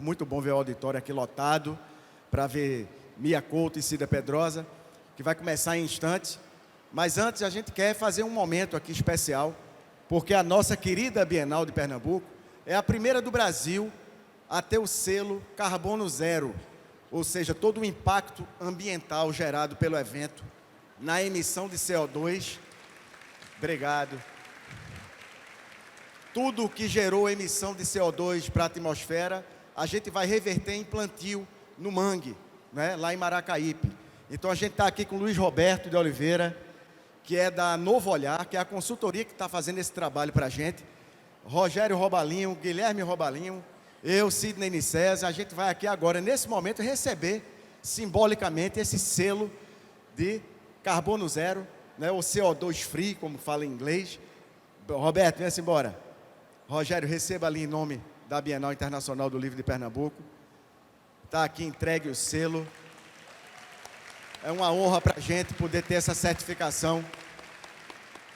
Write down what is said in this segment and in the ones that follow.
muito bom ver o auditório aqui lotado, para ver Mia Couto e Cida Pedrosa, que vai começar em instantes. Mas antes a gente quer fazer um momento aqui especial, porque a nossa querida Bienal de Pernambuco é a primeira do Brasil a ter o selo Carbono Zero, ou seja, todo o impacto ambiental gerado pelo evento na emissão de CO2. Obrigado. Tudo o que gerou emissão de CO2 para a atmosfera, a gente vai reverter em plantio no mangue, né, lá em Maracaípe. Então a gente está aqui com o Luiz Roberto de Oliveira, que é da Novo Olhar, que é a consultoria que está fazendo esse trabalho para a gente. Rogério Robalinho, Guilherme Robalinho, eu, Sidney Nicésio, a gente vai aqui agora, nesse momento, receber simbolicamente esse selo de carbono zero, né, ou CO2 free, como fala em inglês. Roberto, venha-se embora. Rogério, receba ali em nome da Bienal Internacional do Livro de Pernambuco. Está aqui entregue o selo. É uma honra para a gente poder ter essa certificação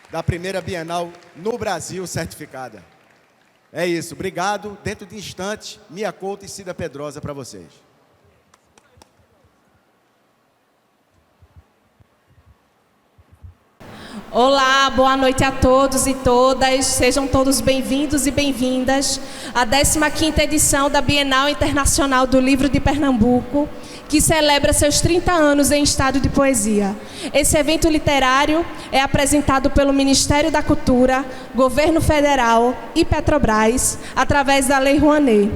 da primeira Bienal no Brasil certificada. É isso, obrigado. Dentro de instantes, Mia Couto e Cida Pedrosa para vocês. Olá, boa noite a todos e todas. Sejam todos bem-vindos e bem-vindas à 15ª edição da Bienal Internacional do Livro de Pernambuco, que celebra seus 30 anos em estado de poesia. Esse evento literário é apresentado pelo Ministério da Cultura, Governo Federal e Petrobras, através da Lei Rouanet.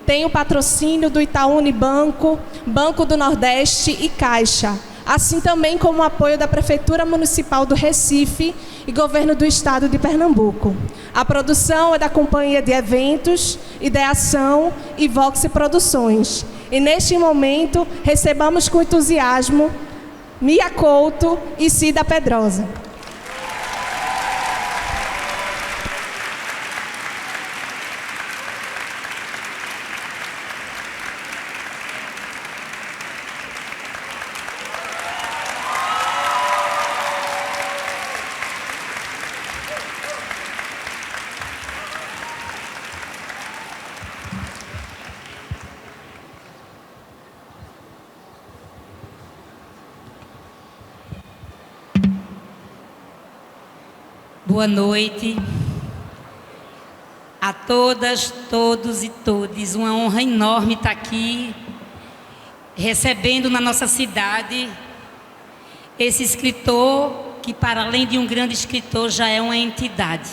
Tem o patrocínio do Itaú Unibanco, Banco do Nordeste e Caixa, assim também como o apoio da Prefeitura Municipal do Recife e Governo do Estado de Pernambuco. A produção é da Companhia de Eventos, Ideação e Vox Produções. E neste momento, recebamos com entusiasmo Mia Couto e Cida Pedrosa. Boa noite a todas, todos e todes. Uma honra enorme estar aqui, recebendo na nossa cidade esse escritor que, para além de um grande escritor, já é uma entidade.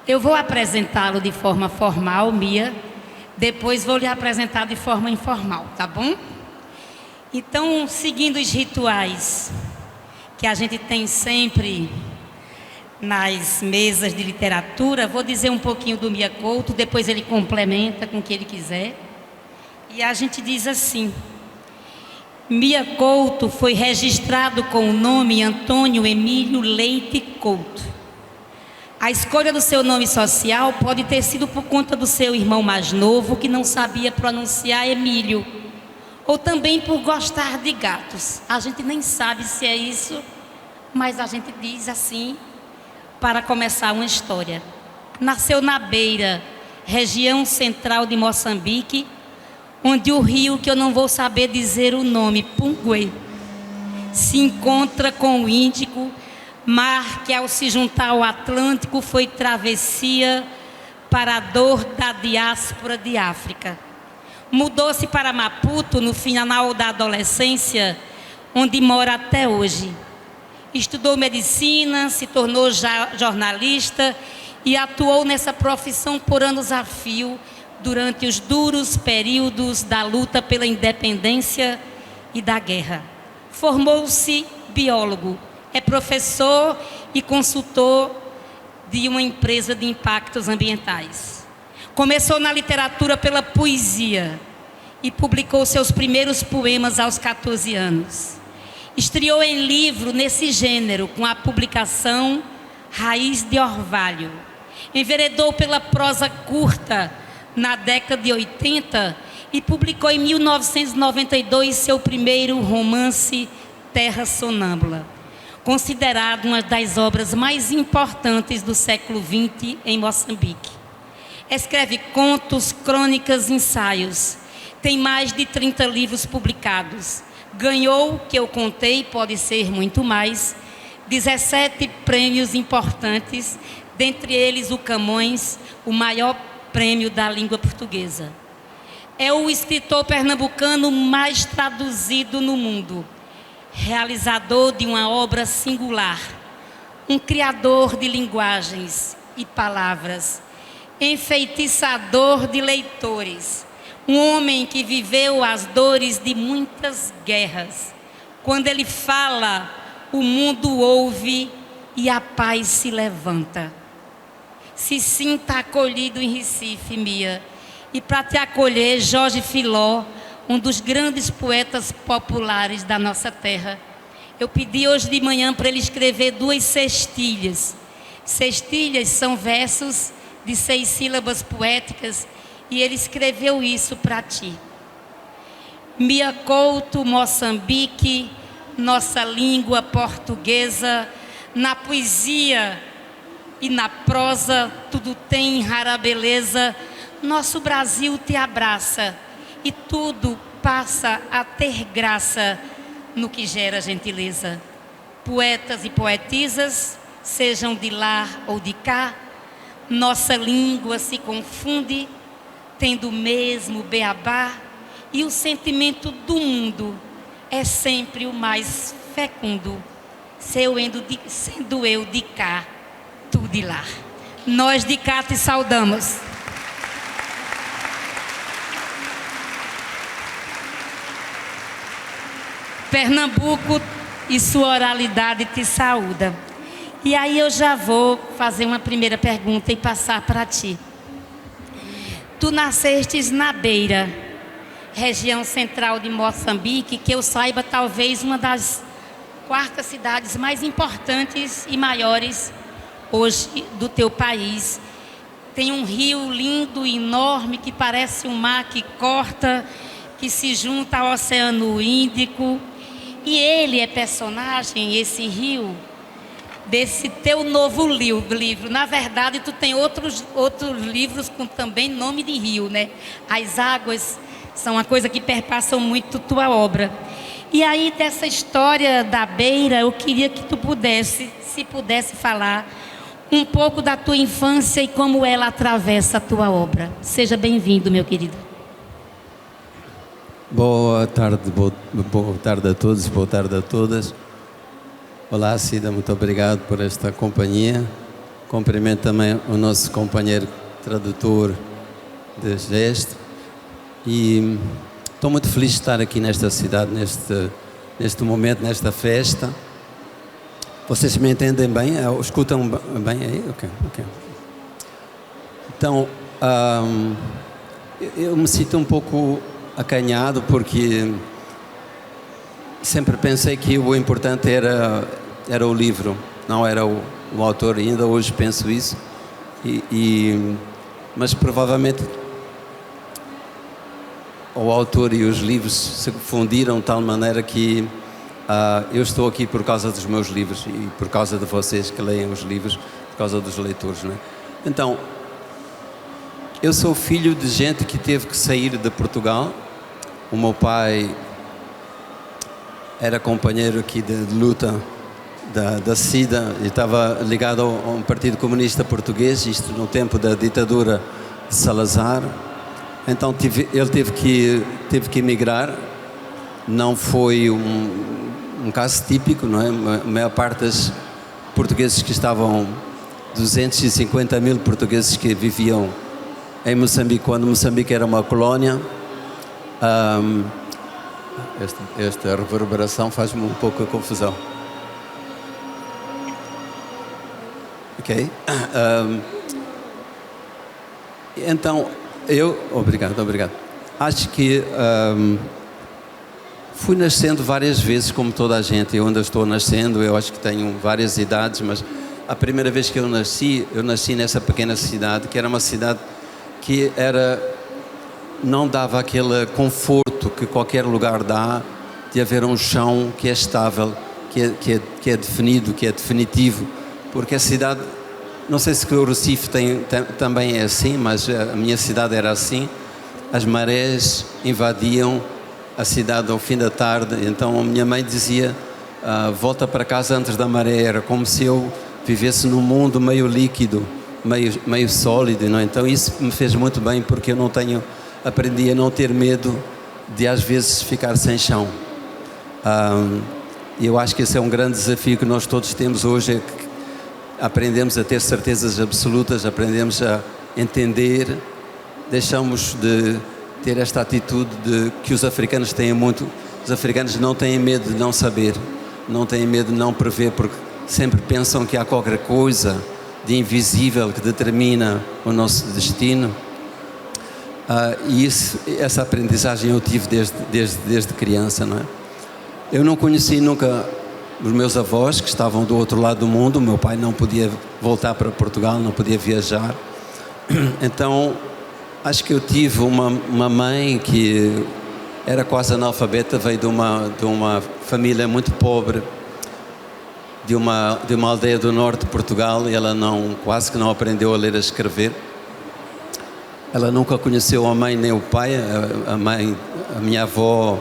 Eu vou apresentá-lo de forma formal, Mia, depois vou lhe apresentar de forma informal, tá bom? Então, seguindo os rituais que a gente tem sempre nas mesas de literatura, vou dizer um pouquinho do Mia Couto, depois ele complementa com o que ele quiser. E a gente diz assim: Mia Couto foi registrado com o nome Antônio Emílio Leite Couto. A escolha do seu nome social pode ter sido por conta do seu irmão mais novo, que não sabia pronunciar Emílio, ou também por gostar de gatos. A gente nem sabe se é isso, mas a gente diz assim para começar uma história. Nasceu na Beira, região central de Moçambique, onde o rio, que eu não vou saber dizer o nome, Pungue, se encontra com o Índico, mar que, ao se juntar ao Atlântico, foi travessia para a dor da diáspora de África. Mudou-se para Maputo no final da adolescência, onde mora até hoje. Estudou medicina, se tornou jornalista e atuou nessa profissão por anos a fio durante os duros períodos da luta pela independência e da guerra. Formou-se biólogo, é professor e consultor de uma empresa de impactos ambientais. Começou na literatura pela poesia e publicou seus primeiros poemas aos 14 anos. Estreou em livro nesse gênero com a publicação Raiz de Orvalho. Enveredou pela prosa curta na década de 80 e publicou em 1992 seu primeiro romance, Terra Sonâmbula, considerado uma das obras mais importantes do século XX em Moçambique. Escreve contos, crônicas, ensaios. Tem mais de 30 livros publicados. Ganhou, que eu contei, pode ser muito mais, 17 prêmios importantes, dentre eles o Camões, o maior prêmio da língua portuguesa. É o escritor pernambucano mais traduzido no mundo, realizador de uma obra singular, um criador de linguagens e palavras, enfeitiçador de leitores, um homem que viveu as dores de muitas guerras. Quando ele fala, o mundo ouve e a paz se levanta. Se sinta acolhido em Recife, Mia. E para te acolher, Jorge Filó, um dos grandes poetas populares da nossa terra. Eu pedi hoje de manhã para ele escrever 2 cestilhas. Cestilhas são versos de 6 sílabas poéticas, e ele escreveu isso para ti. Mia Couto, Moçambique, nossa língua portuguesa, na poesia e na prosa, tudo tem rara beleza. Nosso Brasil te abraça e tudo passa a ter graça no que gera gentileza. Poetas e poetisas, sejam de lá ou de cá, nossa língua se confunde, tendo o mesmo beabá, e o sentimento do mundo é sempre o mais fecundo, sendo eu de cá, tu de lá. Nós de cá te saudamos. Pernambuco e sua oralidade te saúda. E aí eu já vou fazer uma primeira pergunta e passar para ti. Tu nascestes na Beira, região central de Moçambique, que eu saiba talvez uma das 4 cidades mais importantes e maiores hoje do teu país. Tem um rio lindo e enorme que parece um mar que corta, que se junta ao Oceano Índico. E ele é personagem, esse rio, desse teu novo livro. Na verdade, tu tem outros livros com também nome de rio, né? As águas são uma coisa que perpassam muito tua obra. E aí, dessa história da Beira, eu queria que tu se pudesse falar um pouco da tua infância e como ela atravessa a tua obra. Seja bem-vindo, meu querido. Boa tarde a todos, boa tarde a todas. Olá, Cida, muito obrigado por esta companhia. Cumprimento também o nosso companheiro tradutor de gesto. E estou muito feliz de estar aqui nesta cidade, neste momento, nesta festa. Vocês me entendem bem? Escutam bem aí? Ok. Então, eu me sinto um pouco acanhado, porque sempre pensei que o importante era o livro, não era o autor. Ainda hoje penso isso, mas provavelmente o autor e os livros se fundiram de tal maneira que eu estou aqui por causa dos meus livros e por causa de vocês que leem os livros, por causa dos leitores, não é? Então, eu sou filho de gente que teve que sair de Portugal. O meu pai era companheiro aqui de luta da CIDA e estava ligado a um partido comunista português, isto no tempo da ditadura de Salazar. Então ele teve que emigrar. Não foi um caso típico, não é? A maior parte dos portugueses que estavam, 250 mil portugueses que viviam em Moçambique, quando Moçambique era uma colónia. Esta reverberação faz-me um pouco a confusão. Ok? Então, obrigado. Acho que fui nascendo várias vezes, como toda a gente. Eu ainda estou nascendo, eu acho que tenho várias idades, mas a primeira vez que eu nasci nessa pequena cidade, que era uma cidade que não dava aquele conforto que qualquer lugar dá, de haver um chão que é estável, que é definido, que é definitivo, porque a cidade não sei se o Recife também é assim, mas a minha cidade era assim. As marés invadiam a cidade ao fim da tarde, então a minha mãe dizia, volta para casa antes da maré. Era como se eu vivesse num mundo meio líquido, meio sólido, não é? Então isso me fez muito bem, porque eu aprendi a não ter medo de às vezes ficar sem chão. Eu acho que esse é um grande desafio que nós todos temos hoje, é que aprendemos a ter certezas absolutas, aprendemos a entender, deixamos de ter esta atitude que os africanos têm muito. Os africanos não têm medo de não saber, não têm medo de não prever, porque sempre pensam que há qualquer coisa de invisível que determina o nosso destino. E essa aprendizagem eu tive desde criança, não é? Eu não conheci nunca os meus avós, que estavam do outro lado do mundo. O meu pai não podia voltar para Portugal, não podia viajar. Então, acho que eu tive uma mãe que era quase analfabeta, veio de uma família muito pobre, de uma aldeia do norte de Portugal, e ela quase que não aprendeu a ler e a escrever. Ela nunca conheceu a mãe nem o pai. A minha avó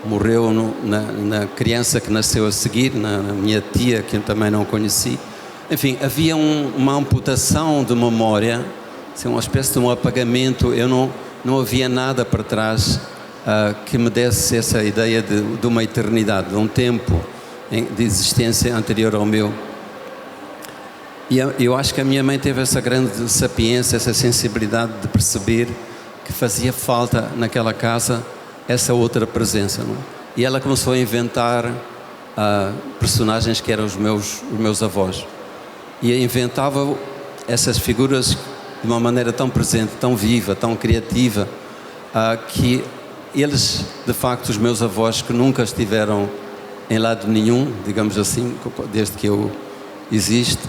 morreu na criança que nasceu a seguir, na minha tia, que eu também não conheci. Enfim, havia uma amputação de memória, assim, uma espécie de um apagamento. Eu não havia nada para trás que me desse essa ideia de uma eternidade, de um tempo de existência anterior ao meu. E eu acho que a minha mãe teve essa grande sapiência, essa sensibilidade de perceber que fazia falta naquela casa essa outra presença, não é? E ela começou a inventar personagens que eram os meus avós. E inventava essas figuras de uma maneira tão presente, tão viva, tão criativa, que eles, de facto, os meus avós, que nunca estiveram em lado nenhum, digamos assim, desde que eu existo,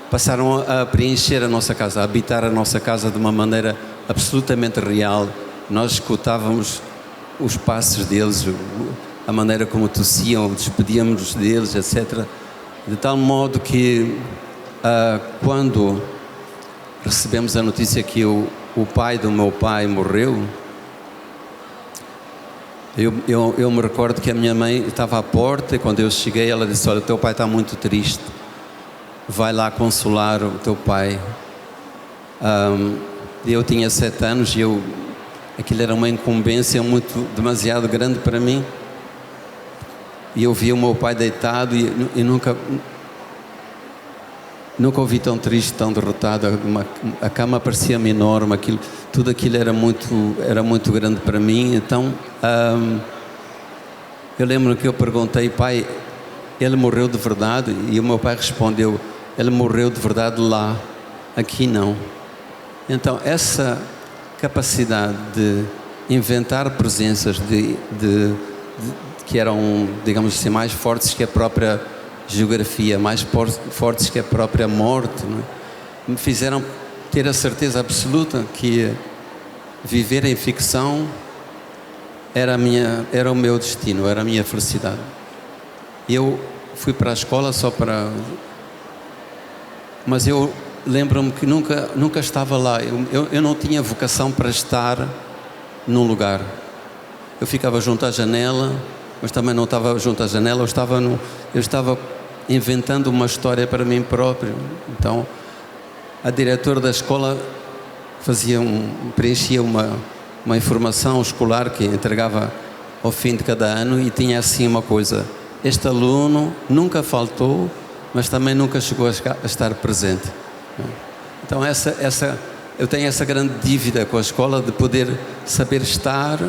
passaram a preencher a nossa casa, a habitar a nossa casa de uma maneira absolutamente real. Nós escutávamos os passos deles, a maneira como tossiam, despedíamos-nos deles, etc. De tal modo que quando recebemos a notícia que o pai do meu pai morreu, eu me recordo que a minha mãe estava à porta, e quando eu cheguei ela disse: olha, o teu pai está muito triste, vai lá consolar o teu pai. Eu tinha 7 anos e aquilo era uma incumbência demasiado grande para mim. E eu via o meu pai deitado e nunca o vi tão triste, tão derrotado. A cama parecia-me enorme, tudo aquilo era muito grande para mim. Então, eu lembro que eu perguntei: pai, ele morreu de verdade? E o meu pai respondeu: ele morreu de verdade lá, aqui não. Então, essa capacidade de inventar presenças que eram, digamos assim, mais fortes que a própria geografia, mais fortes que a própria morte, não é? Me fizeram ter a certeza absoluta que viver em ficção era o meu destino, era a minha felicidade. Eu fui para a escola mas eu lembro-me que nunca estava lá. Eu não tinha vocação para estar num lugar. Eu ficava junto à janela, mas também não estava junto à janela. Eu estava inventando uma história para mim próprio. Então, a diretora da escola preenchia uma informação escolar que entregava ao fim de cada ano, e tinha assim uma coisa: este aluno nunca faltou, mas também nunca chegou a estar presente. Então eu tenho essa grande dívida com a escola, de poder saber estar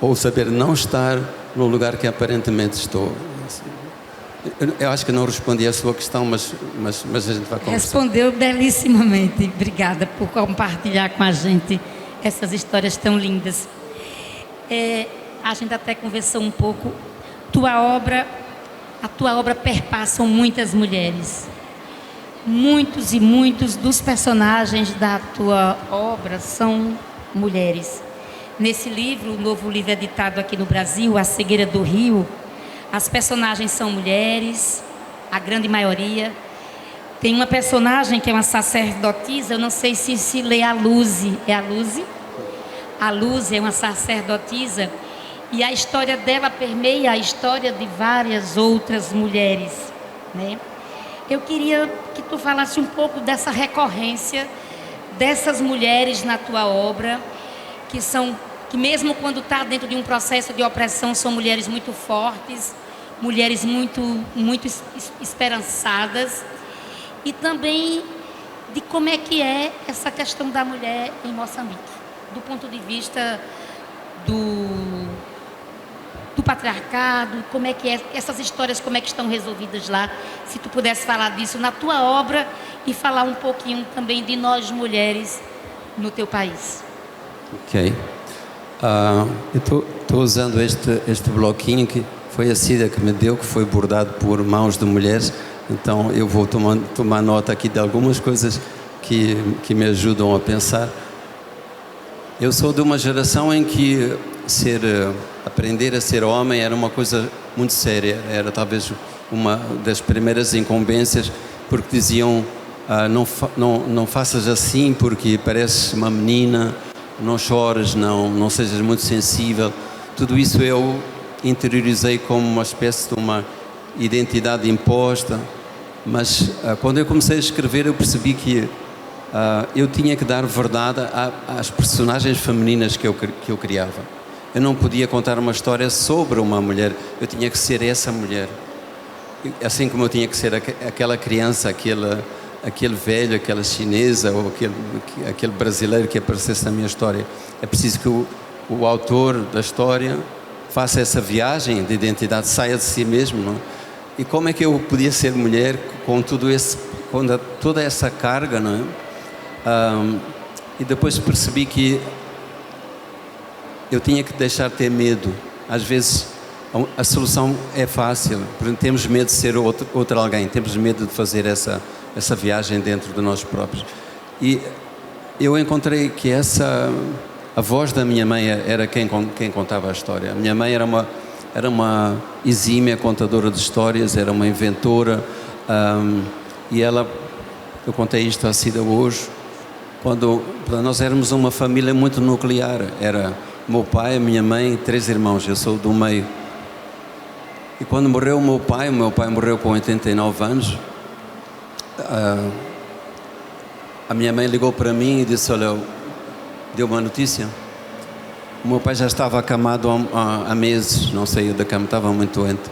ou saber não estar no lugar que aparentemente estou. Eu acho que não respondi à sua questão, mas a gente vai conversar. Respondeu belíssimamente. Obrigada por compartilhar com a gente essas histórias tão lindas. A gente até conversou um pouco. A tua obra perpassa muitas mulheres. Muitos e muitos dos personagens da tua obra são mulheres. Nesse livro, o novo livro editado aqui no Brasil, A Cegueira do Rio, as personagens são mulheres, a grande maioria. Tem uma personagem que é uma sacerdotisa, eu não sei se lê a Luze. É a Luze? A Luze é uma sacerdotisa e a história dela permeia a história de várias outras mulheres, né? Eu queria que tu falasse um pouco dessa recorrência dessas mulheres na tua obra, que mesmo quando está dentro de um processo de opressão, são mulheres muito fortes, mulheres muito esperançadas, e também de como é que é essa questão da mulher em Moçambique, do ponto de vista do patriarcado, como é que é, essas histórias, como é que estão resolvidas lá. Se tu pudesse falar disso na tua obra e falar um pouquinho também de nós mulheres no teu país. Ok. Eu estou usando este bloquinho que foi a Cida que me deu, que foi bordado por mãos de mulheres. Então eu vou tomar nota aqui de algumas coisas que me ajudam a pensar. Eu sou de uma geração em que aprender a ser homem era uma coisa muito séria. Era talvez uma das primeiras incumbências, porque diziam não faças assim porque pareces uma menina, não chores, não sejas muito sensível. Tudo isso eu interiorizei como uma espécie de uma identidade imposta. Mas quando eu comecei a escrever, eu percebi que eu tinha que dar verdade às personagens femininas que eu criava. Eu não podia contar uma história sobre uma mulher, eu tinha que ser essa mulher. Assim como eu tinha que ser aquela criança, aquele velho, aquela chinesa ou aquele brasileiro que aparecesse na minha história. É preciso que o autor da história faça essa viagem de identidade, saia de si mesmo, não? E como é que eu podia ser mulher com toda essa carga, não é? E depois percebi que eu tinha que deixar de ter medo. Às vezes a solução é fácil, porque temos medo de ser outro alguém, temos medo de fazer essa viagem dentro de nós próprios. E eu encontrei que a voz da minha mãe era quem contava a história. A minha mãe era uma exímia contadora de histórias, era uma inventora, e eu contei isto à Cida hoje, quando nós éramos uma família muito nuclear. Era o meu pai, a minha mãe, 3 irmãos, eu sou do meio. E quando morreu o meu pai morreu com 89 anos, a minha mãe ligou para mim e disse: olha, deu uma notícia. O meu pai já estava acamado há meses, não saiu da cama, estava muito doente.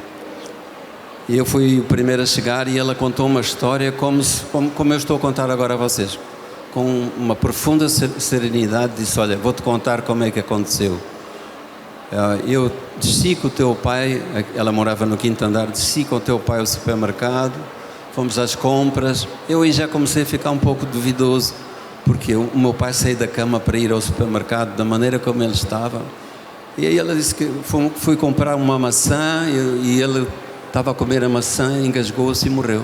E eu fui o primeiro a chegar e ela contou uma história como eu estou a contar agora a vocês. Com uma profunda serenidade, disse: olha, vou-te contar como é que aconteceu. Eu desci com o teu pai, ela morava no 5º andar, desci com o teu pai ao supermercado, fomos às compras. Eu aí já comecei a ficar um pouco duvidoso, porque o meu pai saiu da cama para ir ao supermercado da maneira como ele estava. E aí ela disse que fui comprar uma maçã e ele estava a comer a maçã, engasgou-se e morreu.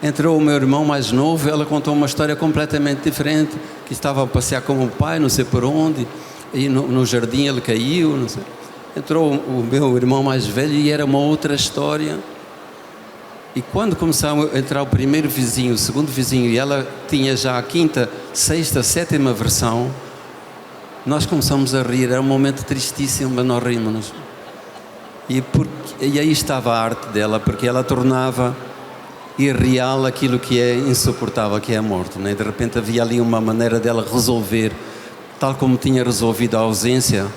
Entrou o meu irmão mais novo, ela contou uma história completamente diferente, que estava a passear com o pai, não sei por onde, e no jardim ele caiu, não sei. Entrou o meu irmão mais velho e era uma outra história. E quando começou a entrar o primeiro vizinho, o segundo vizinho, e ela tinha já a 5ª, 6ª, 7ª versão, nós começamos a rir. Era um momento tristíssimo, mas nós rimos-nos. E aí estava a arte dela, porque ela tornava irreal aquilo que é insuportável, que é a morte, né? De repente havia ali uma maneira dela resolver, tal como tinha resolvido a ausência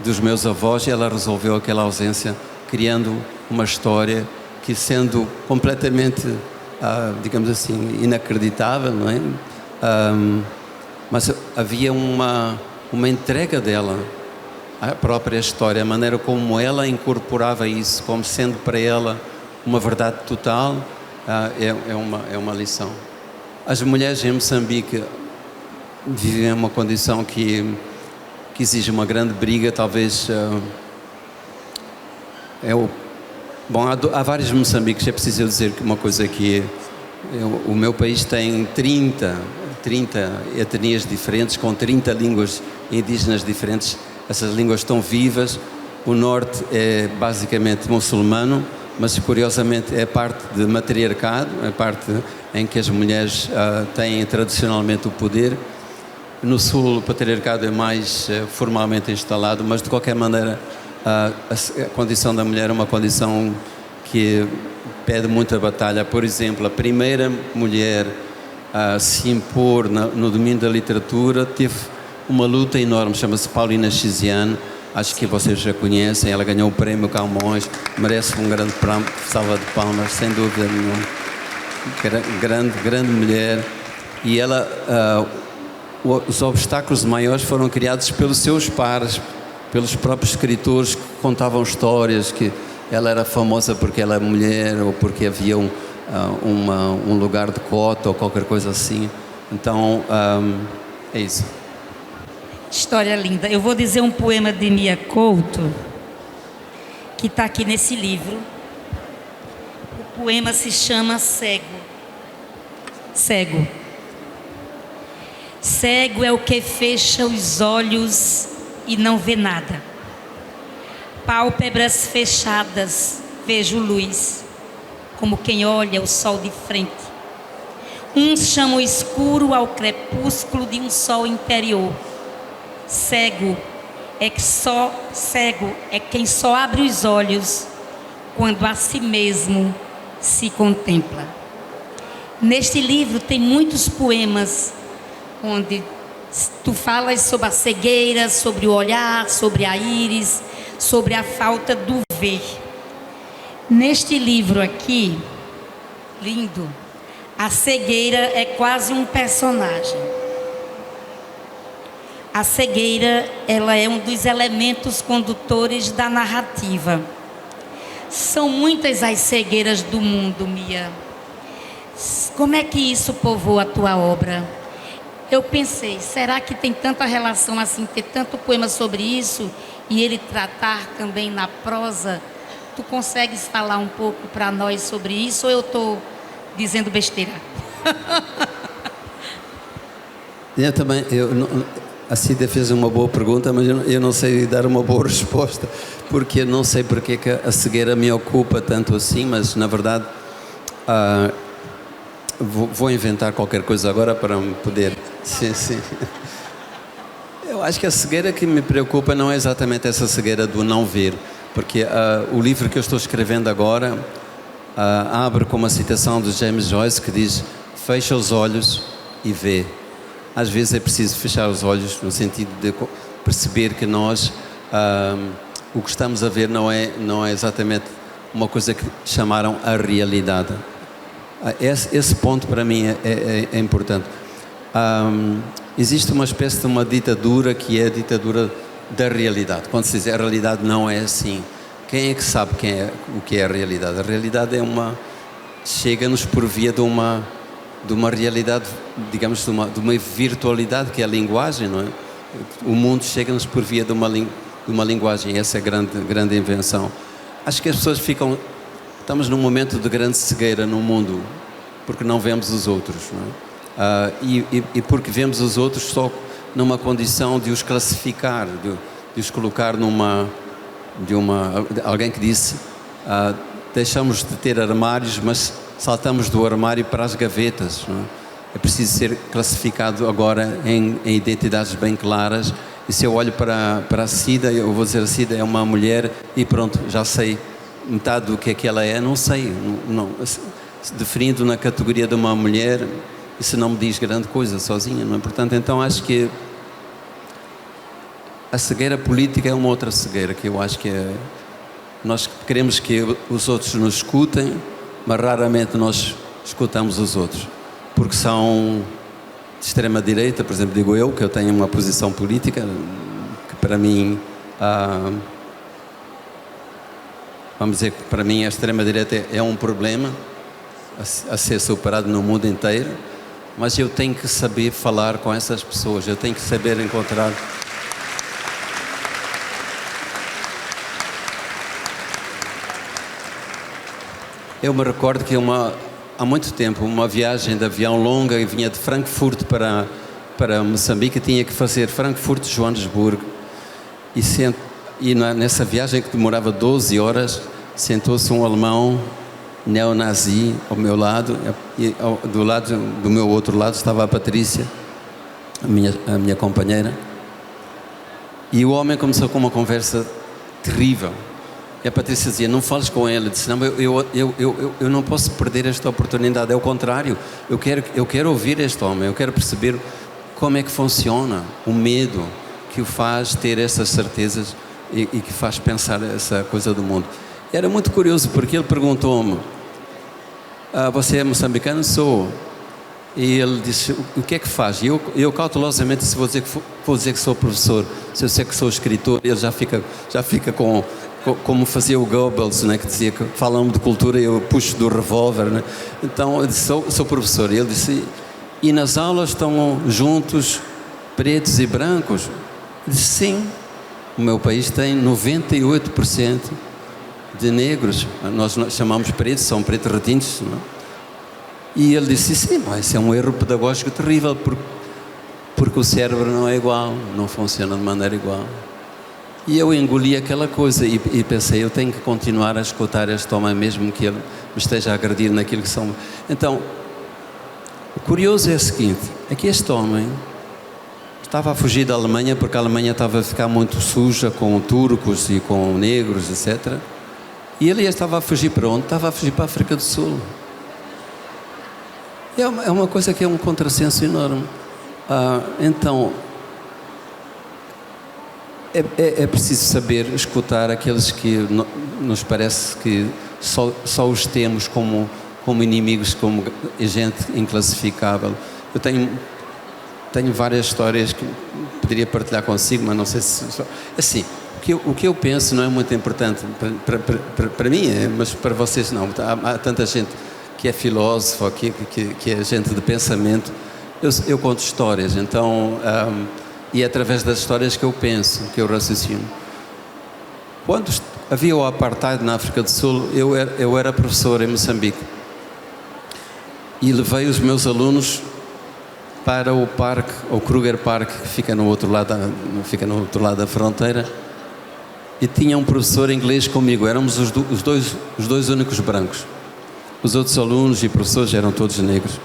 dos meus avós, ela resolveu aquela ausência criando uma história que, sendo completamente, digamos assim, inacreditável, não é? Mas havia uma entrega dela à própria história, a maneira como ela incorporava isso, como sendo para ela uma verdade total. É uma lição. As mulheres em Moçambique vivem uma condição que exige uma grande briga, talvez. Bom, há vários Moçambiques. É preciso dizer que uma coisa que o meu país tem 30 etnias diferentes, com 30 línguas indígenas diferentes. Essas línguas estão vivas. O norte é basicamente muçulmano, mas curiosamente é parte de matriarcado, é parte em que as mulheres têm tradicionalmente o poder. No Sul o patriarcado é mais formalmente instalado, mas de qualquer maneira a condição da mulher é uma condição que pede muita batalha. Por exemplo, a primeira mulher a se impor no domínio da literatura teve uma luta enorme, chama-se Paulina Chiziane, acho que vocês já conhecem, ela ganhou o prémio Camões, merece um grande salva de palmas, sem dúvida nenhuma. Grande mulher. E ela, os obstáculos maiores foram criados pelos seus pares, pelos próprios escritores que contavam histórias, que ela era famosa porque ela é mulher ou porque havia um lugar de cota ou qualquer coisa assim. Então, é isso. História linda. Eu vou dizer um poema de Mia Couto, que está aqui nesse livro. O poema se chama Cego. Cego. Cego é o que fecha os olhos e não vê nada. Pálpebras fechadas, vejo luz, como quem olha o sol de frente. Uns chamam o escuro ao crepúsculo de um sol interior. Cego é quem só abre os olhos quando a si mesmo se contempla. Neste livro tem muitos poemas onde tu falas sobre a cegueira, sobre o olhar, sobre a íris, sobre a falta do ver. Neste livro aqui, lindo, a cegueira é quase um personagem. A cegueira, ela é um dos elementos condutores da narrativa. São muitas as cegueiras do mundo, Mia. Como é que isso povoa a tua obra? Eu pensei, será que tem tanta relação assim, ter tanto poema sobre isso e ele tratar também na prosa? Tu consegues falar um pouco para nós sobre isso ou eu estou dizendo besteira? Eu também, a Cida fez uma boa pergunta, mas eu não sei dar uma boa resposta, porque eu não sei porque que a cegueira me ocupa tanto assim, mas na verdade vou inventar qualquer coisa agora para me poder... Sim. Eu acho que a cegueira que me preocupa não é exatamente essa cegueira do não ver, porque o livro que eu estou escrevendo agora abre com uma citação de James Joyce que diz: fecha os olhos e vê. Às vezes é preciso fechar os olhos no sentido de perceber que nós o que estamos a ver não é exatamente uma coisa que chamaram a realidade. Esse ponto para mim é importante. Existe uma espécie de uma ditadura que é a ditadura da realidade. Quando se diz a realidade não é assim, quem é que sabe o que é a realidade? A realidade chega-nos por via de uma realidade, digamos, de uma virtualidade que é a linguagem, não é? O mundo chega-nos por via de uma linguagem. Essa é a grande invenção. Acho que as pessoas estamos num momento de grande cegueira no mundo porque não vemos os outros, não é? E porque vemos os outros só numa condição de os classificar, de os colocar alguém que disse deixamos de ter armários, mas saltamos do armário para as gavetas, não é? É preciso ser classificado agora em identidades bem claras. E se eu olho para a Cida, eu vou dizer: a Cida é uma mulher e pronto, já sei metade do que ela é, não sei, não, definindo na categoria de uma mulher, isso não me diz grande coisa sozinha, não é? Portanto, então acho que a cegueira política é uma outra cegueira, que eu acho que nós queremos que os outros nos escutem, mas raramente nós escutamos os outros, porque são de extrema-direita, por exemplo, digo eu, que eu tenho uma posição política que para mim, vamos dizer que para mim a extrema-direita é um problema a ser superado no mundo inteiro, mas eu tenho que saber falar com essas pessoas, eu tenho que saber encontrar... Eu me recordo que há muito tempo, uma viagem de avião longa e vinha de Frankfurt para Moçambique, tinha que fazer Frankfurt-Joanesburgo. E nessa viagem que demorava 12 horas, sentou-se um alemão neonazi ao meu lado, e do meu outro lado estava a Patrícia, a minha companheira, e o homem começou com uma conversa terrível. E a Patrícia dizia: não fales com ele. Eu disse: não, eu não posso perder esta oportunidade. É o contrário, eu quero ouvir este homem, eu quero perceber como é que funciona o medo que o faz ter essas certezas e que faz pensar essa coisa do mundo. Era muito curioso porque ele perguntou-me: você é moçambicano? Sou. E ele disse: o que é que faz? E eu cautelosamente disse: vou dizer que sou professor. Se eu sei que sou escritor, ele já fica com como fazia o Goebbels, né, que dizia que falam-me de cultura e eu puxo do revólver, né? Então eu disse: sou professor. E ele disse: e nas aulas estão juntos pretos e brancos? Eu disse: sim, o meu país tem 98% de negros. Nós chamamos pretos, são pretos retintos, não é? E ele disse: sim, mas isso é um erro pedagógico terrível, porque o cérebro não é igual, não funciona de maneira igual. E eu engoli aquela coisa e pensei: eu tenho que continuar a escutar este homem, mesmo que ele me esteja a agredir naquilo que são. Então, o curioso é o seguinte: é que este homem estava a fugir da Alemanha porque a Alemanha estava a ficar muito suja com turcos e com negros, etc. E ele estava a fugir para onde? Estava a fugir para a África do Sul. É uma coisa que é um contrassenso enorme. Então, é preciso saber escutar aqueles que nos parece que só os temos como inimigos, como gente inclassificável. Eu tenho várias histórias que poderia partilhar consigo, mas não sei se... Assim, o que eu penso não é muito importante para mim, mas para vocês não. Há tanta gente que é filósofo, que é gente de pensamento. Eu conto histórias, então... e é através das histórias que eu penso, que eu raciocino. Quando havia o apartheid na África do Sul, eu era professor em Moçambique. E levei os meus alunos para o parque, o Kruger Park, que fica no outro lado da fronteira. E tinha um professor inglês comigo, éramos os dois únicos brancos. Os outros alunos e professores eram todos negros.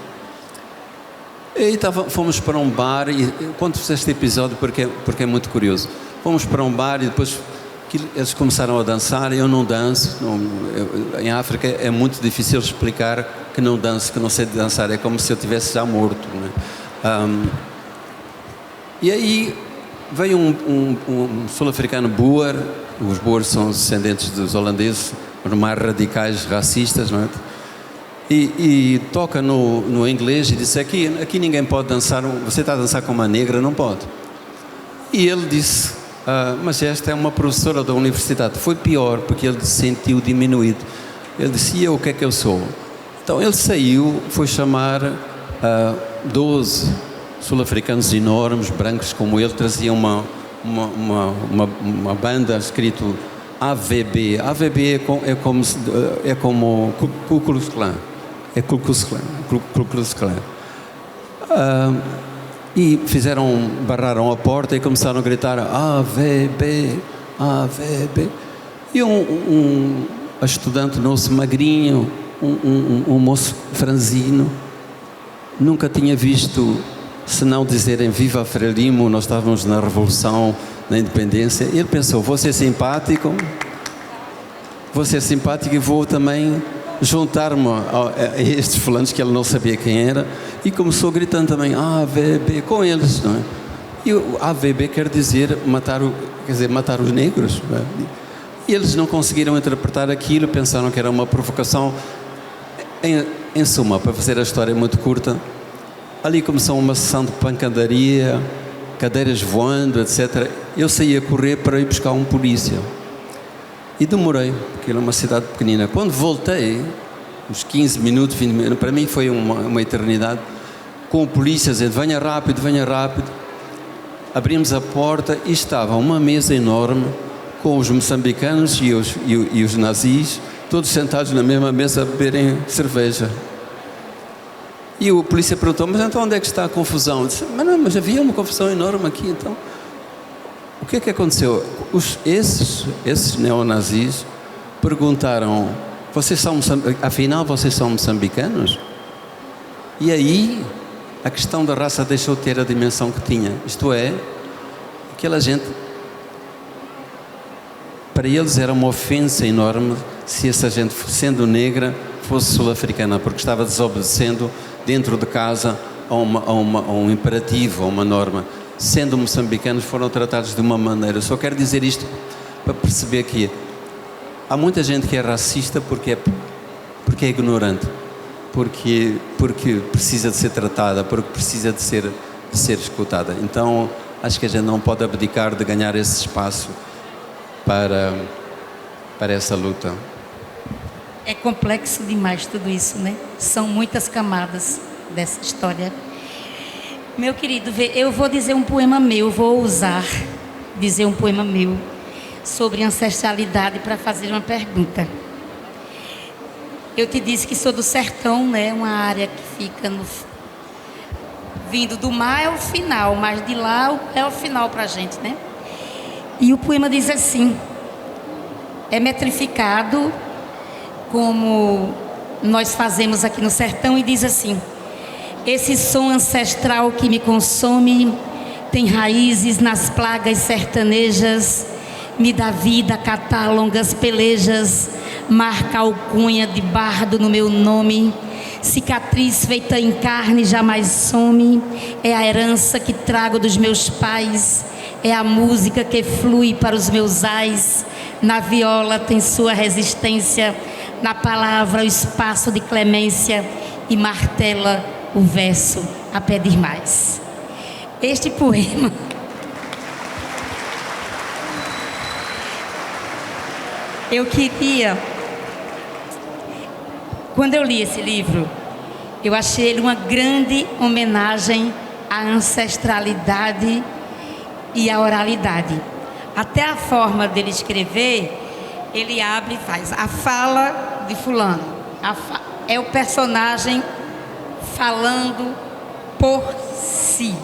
E fomos para um bar, e conto-vos este episódio porque é muito curioso. Fomos para um bar e depois eles começaram a dançar. Eu não danço. Em África é muito difícil explicar que não danço, que não sei dançar. É como se eu estivesse já morto, né? E aí veio um sul-africano, Boer. Os Boers são descendentes dos holandeses, os mais radicais racistas, não é? E toca no inglês e disse: aqui ninguém pode dançar, você está a dançar com uma negra, não pode. E ele disse: mas esta é uma professora da universidade. Foi pior, porque ele se sentiu diminuído. Ele disse: e eu, o que é que eu sou? Então ele saiu, foi chamar 12 sul-africanos enormes, brancos como ele, traziam uma banda escrito AVB. AVB é como Ku Klux Klan. É Ku Klux Klan. E barraram a porta e começaram a gritar: AVB, AVB. E um estudante nosso, magrinho, um moço franzino, nunca tinha visto, se não dizerem Viva Frelimo, nós estávamos na Revolução, na Independência. Ele pensou: vou ser simpático e vou também juntar-me a estes fulanos, que ele não sabia quem era, e começou gritando também AVB com eles, não é? E o AVB quer dizer matar os negros, não é? E eles não conseguiram interpretar aquilo, pensaram que era uma provocação. Em suma, para fazer a história muito curta, ali começou uma sessão de pancadaria, cadeiras voando, etc. Eu saí a correr para ir buscar um polícia. E demorei, porque era uma cidade pequenina. Quando voltei, uns 15 minutos, 20 minutos, para mim foi uma eternidade, com o polícia dizendo: venha rápido, venha rápido. Abrimos a porta e estava uma mesa enorme com os moçambicanos e os nazis, todos sentados na mesma mesa a beberem cerveja. E o polícia perguntou: mas então onde é que está a confusão? Eu disse: mas havia uma confusão enorme aqui. Então, o que é que aconteceu? Esses neonazis perguntaram, afinal vocês são moçambicanos? E aí a questão da raça deixou de ter a dimensão que tinha. Isto é, aquela gente, para eles era uma ofensa enorme se essa gente, sendo negra, fosse sul-africana, porque estava desobedecendo dentro de casa a um imperativo, a uma norma. Sendo moçambicanos, foram tratados de uma maneira. Só quero dizer isto para perceber que há muita gente que é racista porque é ignorante, porque precisa de ser tratada, porque precisa de ser escutada. Então, acho que a gente não pode abdicar de ganhar esse espaço para essa luta. É complexo demais tudo isso, né? São muitas camadas dessa história. Meu querido, eu vou dizer um poema meu, vou ousar dizer um poema meu sobre ancestralidade para fazer uma pergunta. Eu te disse que sou do sertão, né? Uma área que fica vindo do mar é o final, mas de lá é o final para a gente, né? E o poema diz assim, é metrificado como nós fazemos aqui no sertão, e diz assim: esse som ancestral que me consome tem raízes nas plagas sertanejas, me dá vida, catar longas pelejas, marca alcunha de bardo no meu nome, cicatriz feita em carne jamais some, é a herança que trago dos meus pais, é a música que flui para os meus ais, na viola tem sua resistência, na palavra o espaço de clemência, e martela o verso a pedir mais. Este poema eu queria, quando eu li esse livro, eu achei ele uma grande homenagem à ancestralidade e à oralidade. Até a forma dele escrever, ele abre e faz a fala de fulano, é o personagem falando por si.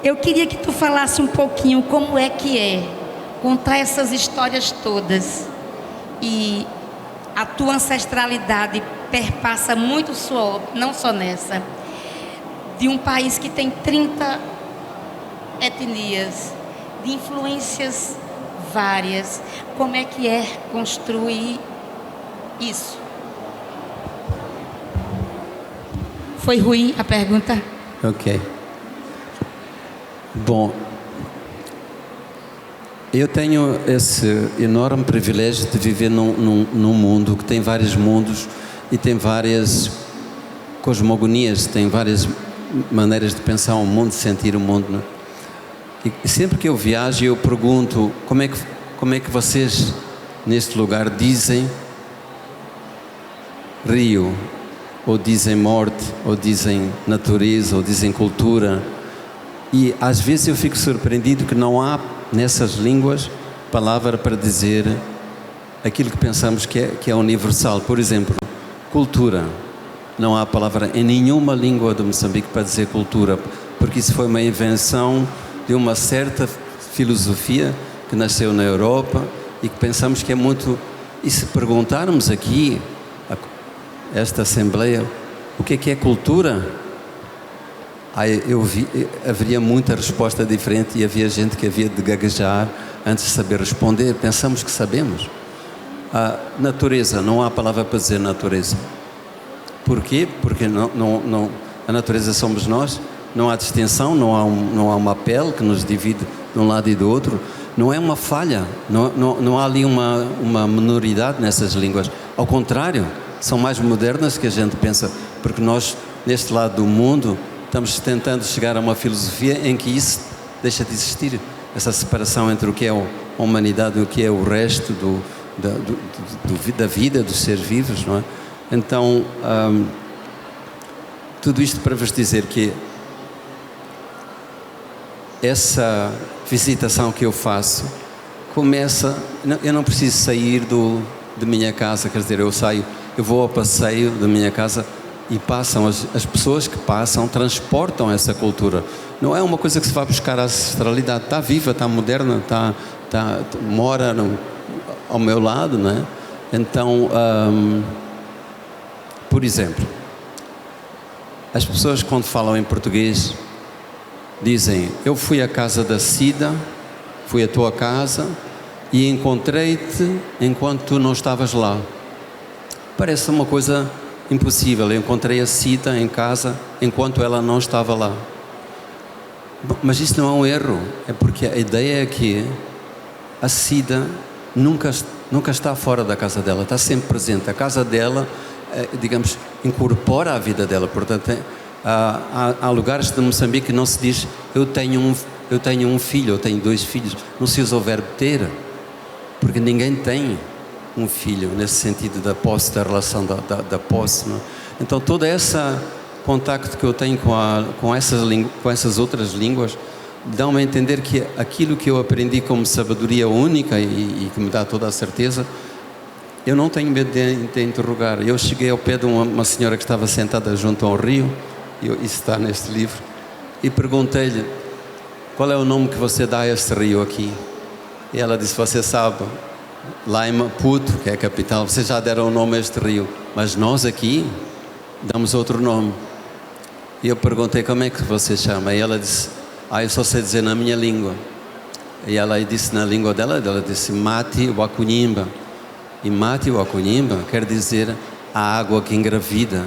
Eu queria que tu falasse um pouquinho como é que é contar essas histórias todas, e a tua ancestralidade perpassa muito sua obra, não só nessa, de um país que tem 30 etnias, de influências várias. Como é que é construir isso? Foi ruim a pergunta? Ok. Bom, eu tenho esse enorme privilégio de viver num mundo que tem vários mundos e tem várias cosmogonias, tem várias maneiras de pensar o mundo, de sentir o mundo, né? E sempre que eu viajo, eu pergunto como é que vocês neste lugar dizem rio, ou dizem morte, ou dizem natureza, ou dizem cultura. E às vezes eu fico surpreendido que não há nessas línguas palavra para dizer aquilo que pensamos que é universal. Por exemplo, cultura. Não há palavra em nenhuma língua de Moçambique para dizer cultura, porque isso foi uma invenção de uma certa filosofia que nasceu na Europa e que pensamos que é muito... E se perguntarmos aqui, esta Assembleia, o que é cultura? Haveria muita resposta diferente e havia gente que havia de gaguejar antes de saber responder. Pensamos que sabemos. A natureza, não há palavra para dizer natureza. Porquê? Porque a natureza somos nós. Não há distinção, não há uma pele que nos divide de um lado e do outro. Não é uma falha, não há ali uma minoridade nessas línguas. Ao contrário, são mais modernas que a gente pensa, porque nós, neste lado do mundo, estamos tentando chegar a uma filosofia em que isso deixa de existir, essa separação entre o que é a humanidade e o que é o resto da vida, dos seres vivos, não é? Então, tudo isto para vos dizer que essa visitação que eu faço começa... Eu não preciso sair de minha casa, quer dizer, eu vou ao passeio da minha casa e passam, as pessoas que passam transportam essa cultura. Não é uma coisa que se vai buscar a ancestralidade, está viva, está moderna, mora ao meu lado, né? Então, por exemplo, as pessoas quando falam em português dizem: eu fui à casa da Cida, fui à tua casa e encontrei-te enquanto tu não estavas lá. Parece uma coisa impossível. Eu encontrei a Cida em casa enquanto ela não estava lá. Mas isso não é um erro, é porque a ideia é que a Cida nunca está fora da casa dela, está sempre presente. A casa dela, digamos, incorpora a vida dela. Portanto, há lugares de Moçambique que não se diz eu tenho um filho, eu tenho 2 filhos. Não se usa o verbo ter, porque ninguém tem um filho nesse sentido da posse, da relação da posse. Não? Então todo esse contacto que eu tenho com essas outras línguas dão-me a entender que aquilo que eu aprendi como sabedoria única e que me dá toda a certeza, eu não tenho medo de interrogar. Eu cheguei ao pé de uma senhora que estava sentada junto ao rio, isso está neste livro, e perguntei-lhe: qual é o nome que você dá a este rio aqui? E ela disse: você sabe, lá em Maputo, que é a capital, vocês já deram o nome a este rio, mas nós aqui damos outro nome. E eu perguntei: como é que você chama? E ela disse: eu só sei dizer na minha língua. E ela disse na língua dela, disse Mati Wakunimba. E Mati Wakunimba quer dizer a água que engravida.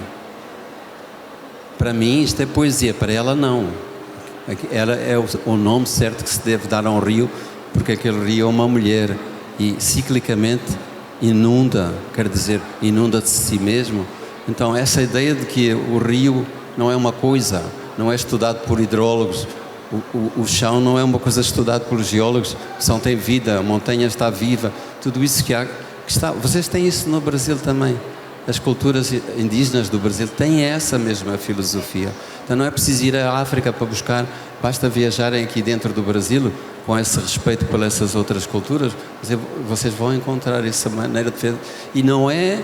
Para mim isto é poesia, para ela não. Ela é o nome certo que se deve dar a um rio, porque aquele rio é uma mulher e ciclicamente inunda, quer dizer, inunda de si mesmo. Então essa ideia de que o rio não é uma coisa, não é estudado por hidrólogos, o chão não é uma coisa estudada por geólogos, o chão tem vida, a montanha está viva, tudo isso que está. Vocês têm isso no Brasil também. As culturas indígenas do Brasil têm essa mesma filosofia. Então não é preciso ir à África para buscar, basta viajarem aqui dentro do Brasil com esse respeito por essas outras culturas, vocês vão encontrar essa maneira de ver. E não é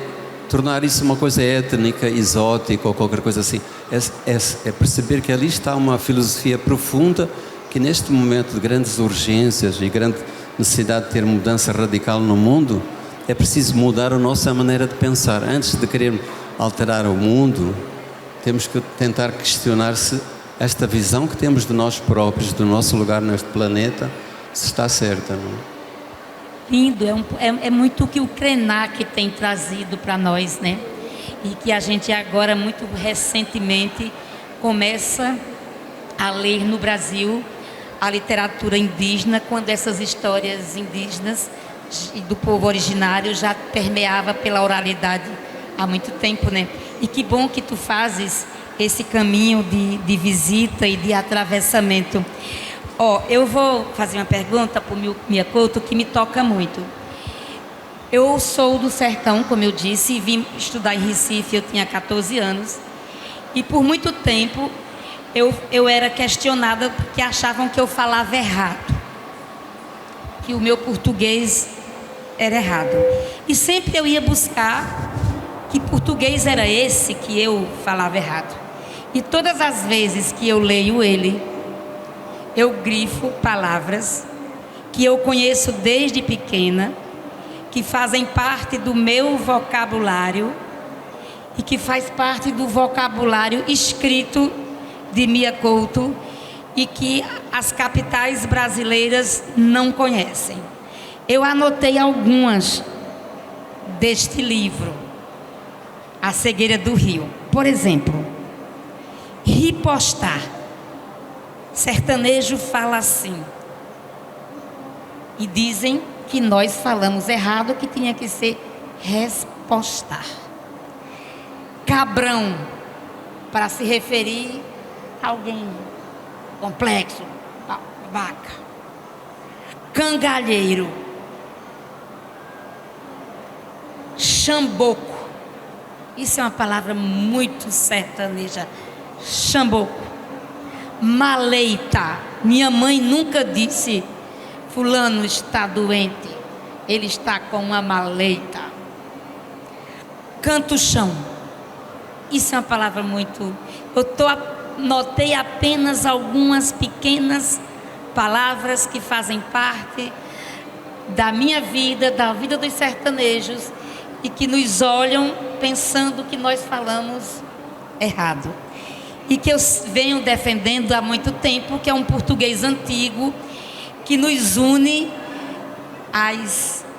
tornar isso uma coisa étnica, exótica ou qualquer coisa assim. É perceber que ali está uma filosofia profunda que neste momento de grandes urgências e grande necessidade de ter mudança radical no mundo, é preciso mudar a nossa maneira de pensar. Antes de querer alterar o mundo, temos que tentar questionar se esta visão que temos de nós próprios, do nosso lugar neste planeta, se está certa, não é? Lindo, é muito o que o Krenak tem trazido para nós, né? E que a gente agora, muito recentemente, começa a ler no Brasil a literatura indígena, quando essas histórias indígenas e do povo originário já permeava pela oralidade há muito tempo, né? E que bom que tu fazes esse caminho de visita e de atravessamento. Eu vou fazer uma pergunta para o Mia Couto que me toca muito. Eu sou do sertão, como eu disse, e vim estudar em Recife, eu tinha 14 anos. E por muito tempo eu era questionada porque achavam que eu falava errado, que o meu português era errado. E sempre eu ia buscar que português era esse que eu falava errado. E todas as vezes que eu leio ele, eu grifo palavras que eu conheço desde pequena, que fazem parte do meu vocabulário e que faz parte do vocabulário escrito de Mia Couto e que as capitais brasileiras não conhecem. Eu anotei algumas deste livro, A Cegueira do Rio. Por exemplo, ripostar. Sertanejo fala assim. E dizem que nós falamos errado, que tinha que ser respostar. Cabrão, para se referir a alguém complexo, vaca. Cangalheiro. Chamboco. Isso é uma palavra muito sertaneja. Chamboco. Maleita. Minha mãe nunca disse: fulano está doente, ele está com uma maleita. Canto-chão. Isso é uma palavra muito... Notei apenas algumas pequenas palavras que fazem parte da minha vida, da vida dos sertanejos, e que nos olham pensando que nós falamos errado. E que eu venho defendendo há muito tempo, que é um português antigo, que nos une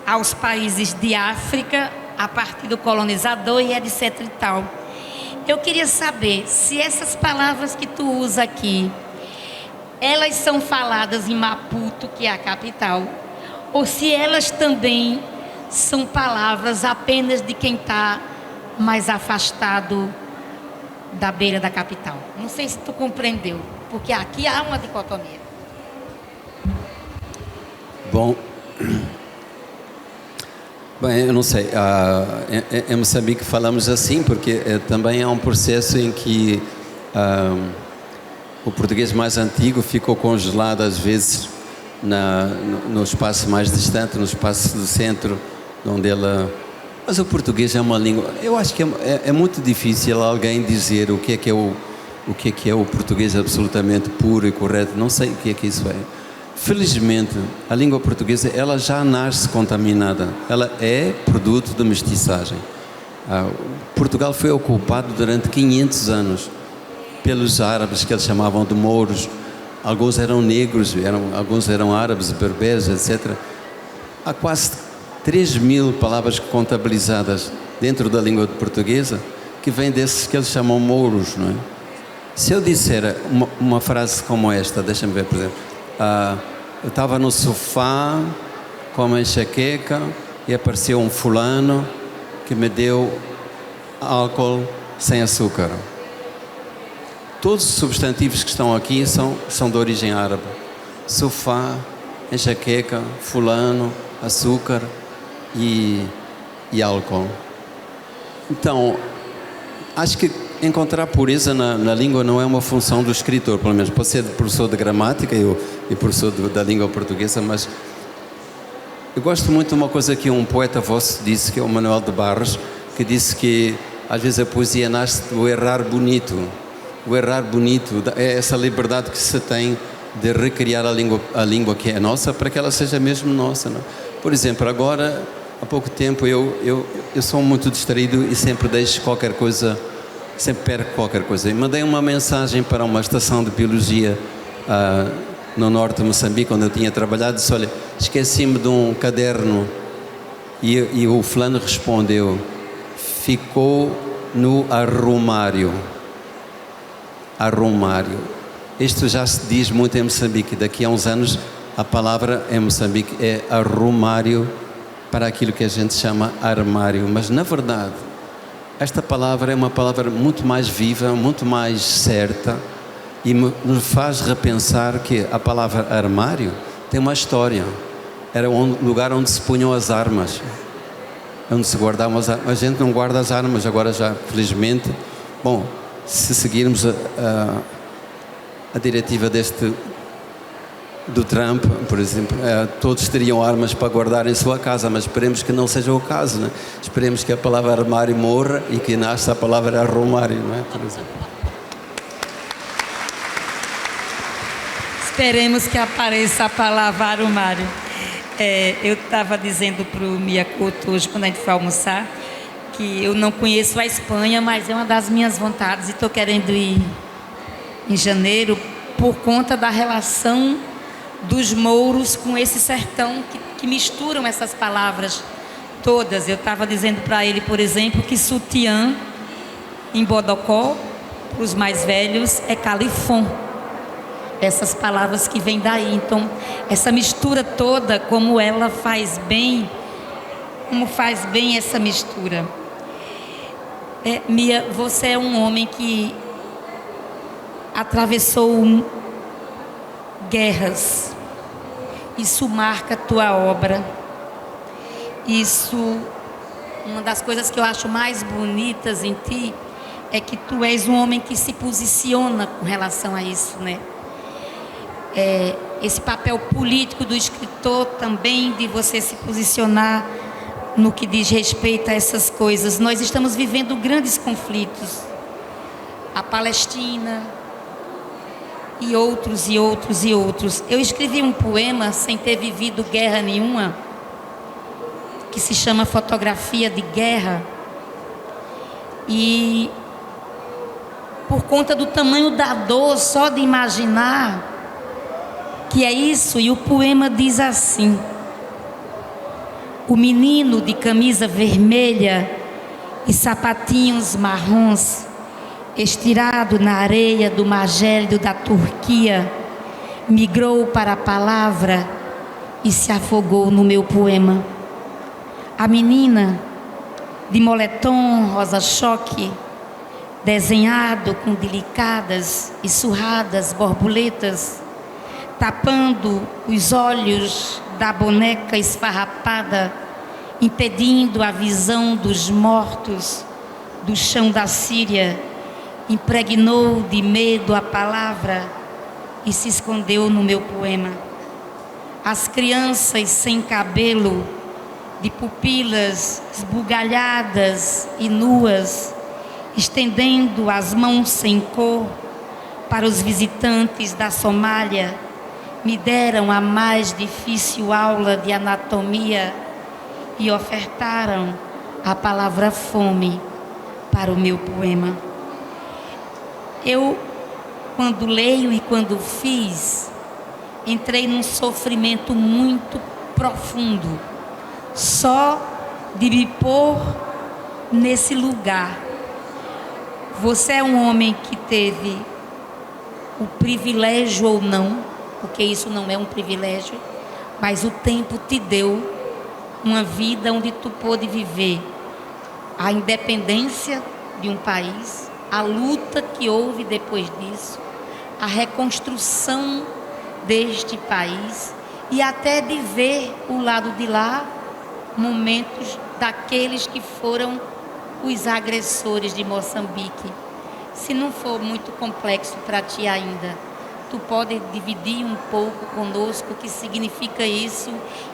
aos países de África, a partir do colonizador e etc e tal. Eu queria saber se essas palavras que tu usa aqui, elas são faladas em Maputo, que é a capital, ou se elas também são palavras apenas de quem está mais afastado da beira da capital. Não sei se tu compreendeu, porque aqui há uma dicotomia. Bom, bem, eu não sei, em Moçambique falamos assim porque também há um processo em que o português mais antigo ficou congelado às vezes no espaço mais distante, no espaço do centro, onde ela... Mas o português é uma língua... Eu acho que é muito difícil alguém dizer o que é o português absolutamente puro e correto. Não sei o que é isso é. Felizmente, a língua portuguesa, ela já nasce contaminada. Ela é produto de mestiçagem. Portugal foi ocupado durante 500 anos pelos árabes, que eles chamavam de mouros. Alguns eram negros, alguns eram árabes, berberes, etc. Há quase 3.000 palavras contabilizadas dentro da língua portuguesa que vêm desses que eles chamam mouros, não é? Se eu disser uma frase como esta, deixa-me ver, por exemplo, eu estava no sofá com uma enxaqueca e apareceu um fulano que me deu álcool sem açúcar. Todos os substantivos que estão aqui são de origem árabe. Sofá, enxaqueca, fulano, açúcar e álcool. Então, acho que encontrar pureza na língua não é uma função do escritor, pelo menos pode ser professor de gramática e professor da língua portuguesa, mas eu gosto muito de uma coisa que um poeta vosso disse, que é o Manuel de Barros, que disse que às vezes a poesia nasce do errar bonito. O errar bonito é essa liberdade que se tem de recriar a língua que é nossa para que ela seja mesmo nossa, não? Por exemplo, agora, há pouco tempo, eu sou muito distraído e sempre deixo qualquer coisa, sempre perco qualquer coisa. E mandei uma mensagem para uma estação de biologia no norte de Moçambique, onde eu tinha trabalhado, disse, olha, esqueci-me de um caderno. E o fulano respondeu, ficou no arrumário. Arrumário. Isto já se diz muito em Moçambique. Daqui a uns anos a palavra em Moçambique é arrumário para aquilo que a gente chama armário. Mas na verdade esta palavra é uma palavra muito mais viva, muito mais certa e nos faz repensar que a palavra armário tem uma história. Era um lugar onde se punham as armas, onde se guardavam as armas. A gente não guarda as armas agora já, felizmente. Bom, se seguirmos a diretiva do Trump, por exemplo, todos teriam armas para guardar em sua casa, mas esperemos que não seja o caso, né? Esperemos que a palavra armário morra e que nasça a palavra arrumário, não é? Por exemplo. Esperemos que apareça a palavra arrumário. Eu estava dizendo para o Miyakoto hoje, quando a gente foi almoçar, que eu não conheço a Espanha, mas é uma das minhas vontades e estou querendo ir em janeiro por conta da relação dos mouros com esse sertão que misturam essas palavras todas. Eu estava dizendo para ele, por exemplo, que sutiã em Bodocó, para os mais velhos, é califon. Essas palavras que vêm daí. Então, essa mistura toda, como ela faz bem, como faz bem essa mistura. Mia, você é um homem que atravessou guerras. Isso marca a tua obra. Isso, uma das coisas que eu acho mais bonitas em ti é que tu és um homem que se posiciona com relação a isso, né? Esse papel político do escritor também, de você se posicionar no que diz respeito a essas coisas. Nós estamos vivendo grandes conflitos. A Palestina e outros, e outros, e outros. Eu escrevi um poema sem ter vivido guerra nenhuma, que se chama Fotografia de Guerra. E por conta do tamanho da dor, só de imaginar que é isso, e o poema diz assim: o menino de camisa vermelha e sapatinhos marrons, estirado na areia do mar gélido da Turquia, migrou para a palavra e se afogou no meu poema. A menina de moletom rosa-choque, desenhado com delicadas e surradas borboletas, tapando os olhos da boneca esfarrapada, impedindo a visão dos mortos do chão da Síria, impregnou de medo a palavra e se escondeu no meu poema. As crianças sem cabelo, de pupilas esbugalhadas e nuas, estendendo as mãos sem cor para os visitantes da Somália, me deram a mais difícil aula de anatomia e ofertaram a palavra fome para o meu poema. Eu, quando leio e quando fiz, entrei num sofrimento muito profundo, só de me pôr nesse lugar. Você é um homem que teve o privilégio ou não, porque isso não é um privilégio, mas o tempo te deu uma vida onde tu pôde viver a independência de um país, a luta que houve depois disso, a reconstrução deste país e até de ver o lado de lá momentos daqueles que foram os agressores de Moçambique. Se não for muito complexo para ti ainda, tu pode dividir um pouco conosco o que significa isso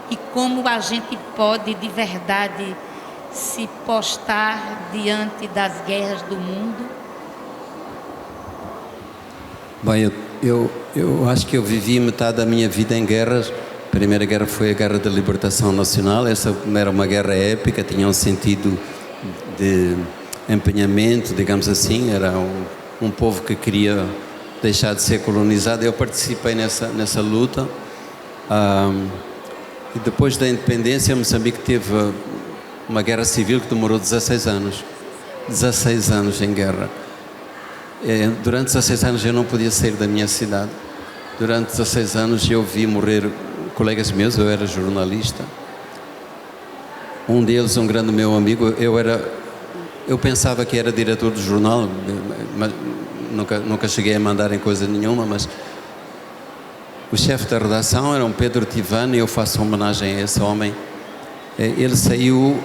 e como a gente pode de verdade se postar diante das guerras do mundo? Bem, eu acho que eu vivi metade da minha vida em guerras. A primeira guerra foi a Guerra da Libertação Nacional. Essa era uma guerra épica, tinha um sentido de empenhamento, digamos assim. Era um povo que queria deixar de ser colonizado. Eu participei nessa luta. E depois da independência, Moçambique teve uma guerra civil que demorou 16 anos. 16 anos em guerra. Durante 16 anos eu não podia sair da minha cidade. Durante 16 anos eu vi morrer colegas meus, eu era jornalista. Um deles, um grande meu amigo, eu pensava que era diretor do jornal, mas nunca cheguei a mandar em coisa nenhuma, mas o chefe da redação era um Pedro Tivano e eu faço homenagem a esse homem. Ele saiu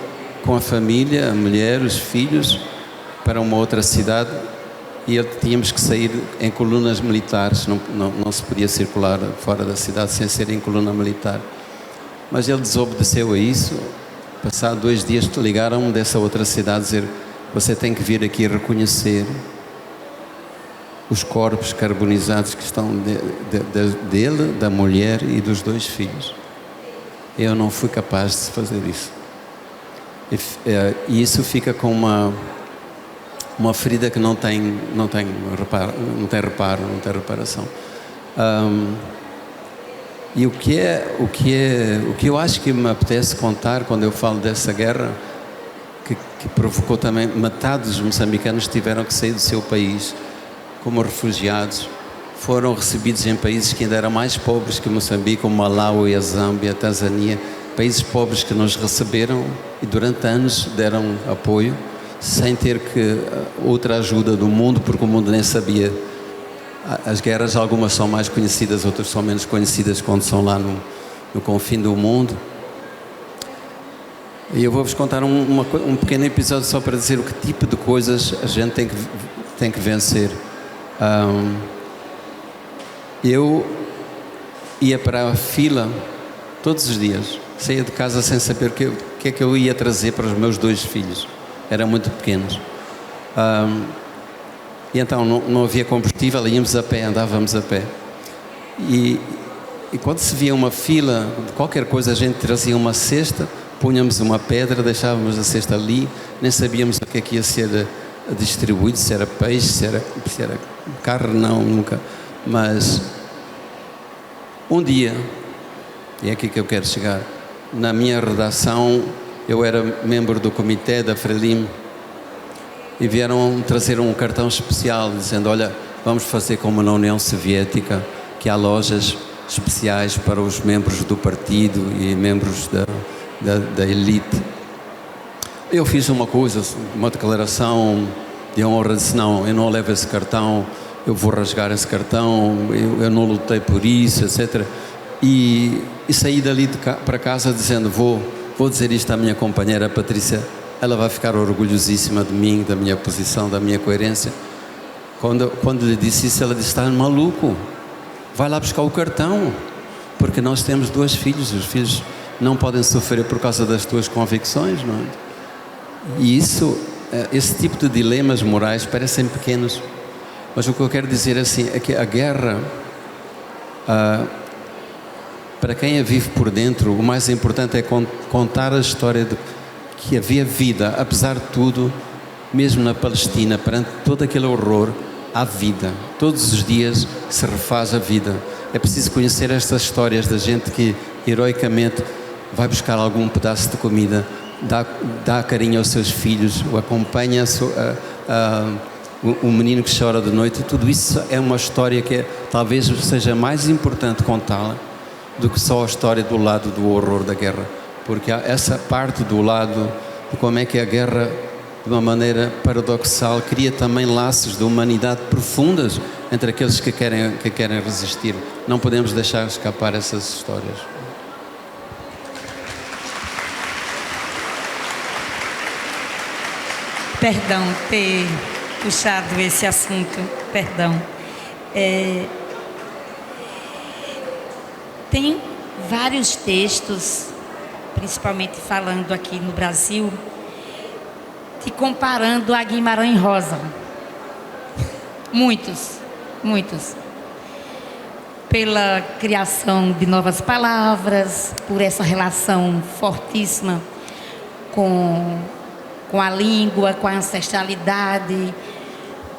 com a família, a mulher, os filhos, para uma outra cidade e tínhamos que sair em colunas militares, não se podia circular fora da cidade sem ser em coluna militar. Mas ele desobedeceu a isso. Passado 2 dias ligaram-me dessa outra cidade dizer: você tem que vir aqui reconhecer os corpos carbonizados que estão dele, da mulher e dos 2 filhos. Eu não fui capaz de fazer isso. E isso fica com uma ferida que não tem reparo, não tem reparação. E o que eu acho que me apetece contar quando eu falo dessa guerra, que provocou também, metade dos moçambicanos tiveram que sair do seu país como refugiados, foram recebidos em países que ainda eram mais pobres que Moçambique, como Malawi, a Zâmbia, a Tanzânia, países pobres que nos receberam e durante anos deram apoio, sem ter outra ajuda do mundo, porque o mundo nem sabia. As guerras, algumas são mais conhecidas, outras são menos conhecidas quando são lá no confim do mundo. E eu vou-vos contar um pequeno episódio só para dizer o que tipo de coisas a gente tem que vencer. Eu ia para a fila todos os dias, saía de casa sem saber o que é que eu ia trazer para os meus 2 filhos. Eram muito pequenos. E então não havia combustível, íamos a pé, andávamos a pé. E quando se via uma fila de qualquer coisa, a gente trazia uma cesta, punhamos uma pedra, deixávamos a cesta ali, nem sabíamos o que é que ia ser distribuído, se era peixe, se era carne, não, nunca. Mas um dia, e é aqui que eu quero chegar, na minha redação, eu era membro do comitê da Frelim, e vieram trazer um cartão especial, dizendo, olha, vamos fazer como na União Soviética, que há lojas especiais para os membros do partido e membros da elite. Eu fiz uma coisa, uma declaração de honra, disse, não, eu não levo esse cartão, eu vou rasgar esse cartão, eu não lutei por isso, etc. E saí dali para casa dizendo, vou dizer isto à minha companheira Patrícia, ela vai ficar orgulhosíssima de mim, da minha posição, da minha coerência. Quando lhe disse isso, ela disse, está maluco, vai lá buscar o cartão, porque nós temos 2 filhos, os filhos não podem sofrer por causa das tuas convicções, não é? E esse tipo de dilemas morais parecem pequenos, mas o que eu quero dizer assim é que a guerra, para quem a vive por dentro, o mais importante é contar a história de que havia vida, apesar de tudo, mesmo na Palestina, perante todo aquele horror, há vida. Todos os dias se refaz a vida. É preciso conhecer estas histórias da gente que heroicamente vai buscar algum pedaço de comida, dá carinho aos seus filhos, o acompanha o menino que chora de noite. Tudo isso é uma história que talvez seja mais importante contá-la do que só a história do lado do horror da guerra, porque há essa parte do lado de como é que a guerra, de uma maneira paradoxal, cria também laços de humanidade profundas entre aqueles que querem resistir. Não podemos deixar escapar essas histórias. Perdão ter puxado esse assunto, perdão. Tem vários textos, principalmente falando aqui no Brasil, te comparando a Guimarães Rosa. Muitos. Pela criação de novas palavras, por essa relação fortíssima com a língua, com a ancestralidade.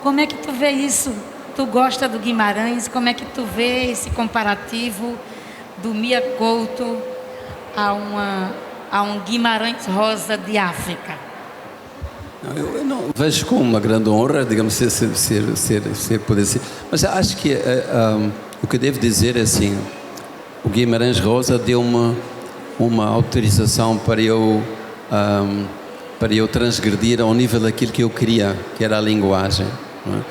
Como é que tu vê isso? Tu gosta do Guimarães? Como é que tu vê esse comparativo do Mia Couto a um Guimarães Rosa de África? Eu não vejo como uma grande honra, digamos, ser poder ser. Mas acho que o que devo dizer é assim: o Guimarães Rosa deu uma autorização para eu transgredir ao nível daquilo que eu queria, que era a linguagem, não é?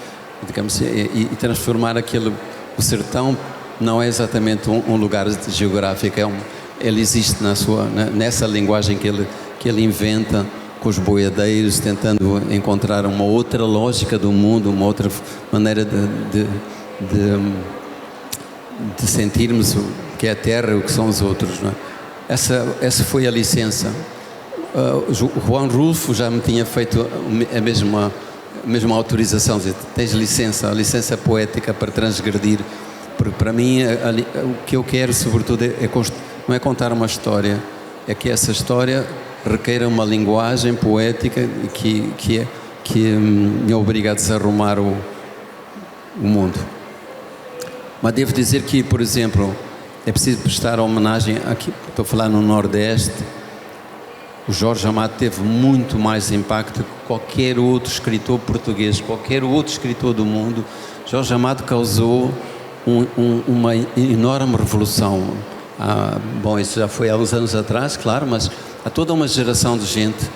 Digamos, e transformar o sertão não é exatamente um lugar geográfico, ele existe nessa linguagem que ele inventa, com os boiadeiros, tentando encontrar uma outra lógica do mundo, uma outra maneira de sentirmos o que é a terra e o que são os outros, não é? Essa foi a licença. O Juan Rulfo já me tinha feito a mesma autorização, dizer, tens licença, a licença poética para transgredir, porque para mim o que eu quero sobretudo não é contar uma história, é que essa história requeira uma linguagem poética que me obriga a desarrumar o mundo. Mas devo dizer que, por exemplo, é preciso prestar homenagem aqui, estou a falar no Nordeste. O Jorge Amado teve muito mais impacto que qualquer outro escritor português, qualquer outro escritor do mundo. Jorge Amado causou uma enorme revolução. Bom, isso já foi há uns anos atrás, claro, mas há toda uma geração de gente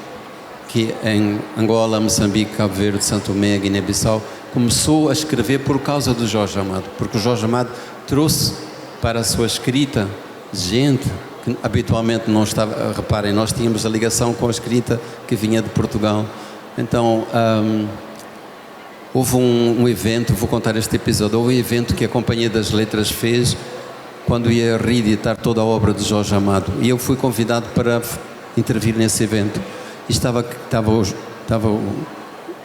que em Angola, Moçambique, Cabo Verde, Santo Tomé, Guiné-Bissau, começou a escrever por causa do Jorge Amado, porque o Jorge Amado trouxe para a sua escrita gente que habitualmente não estava. Reparem, nós tínhamos a ligação com a escrita que vinha de Portugal. Então houve um evento, vou contar este episódio, houve um evento que a Companhia das Letras fez quando ia reeditar toda a obra de Jorge Amado, e eu fui convidado para intervir nesse evento, e estava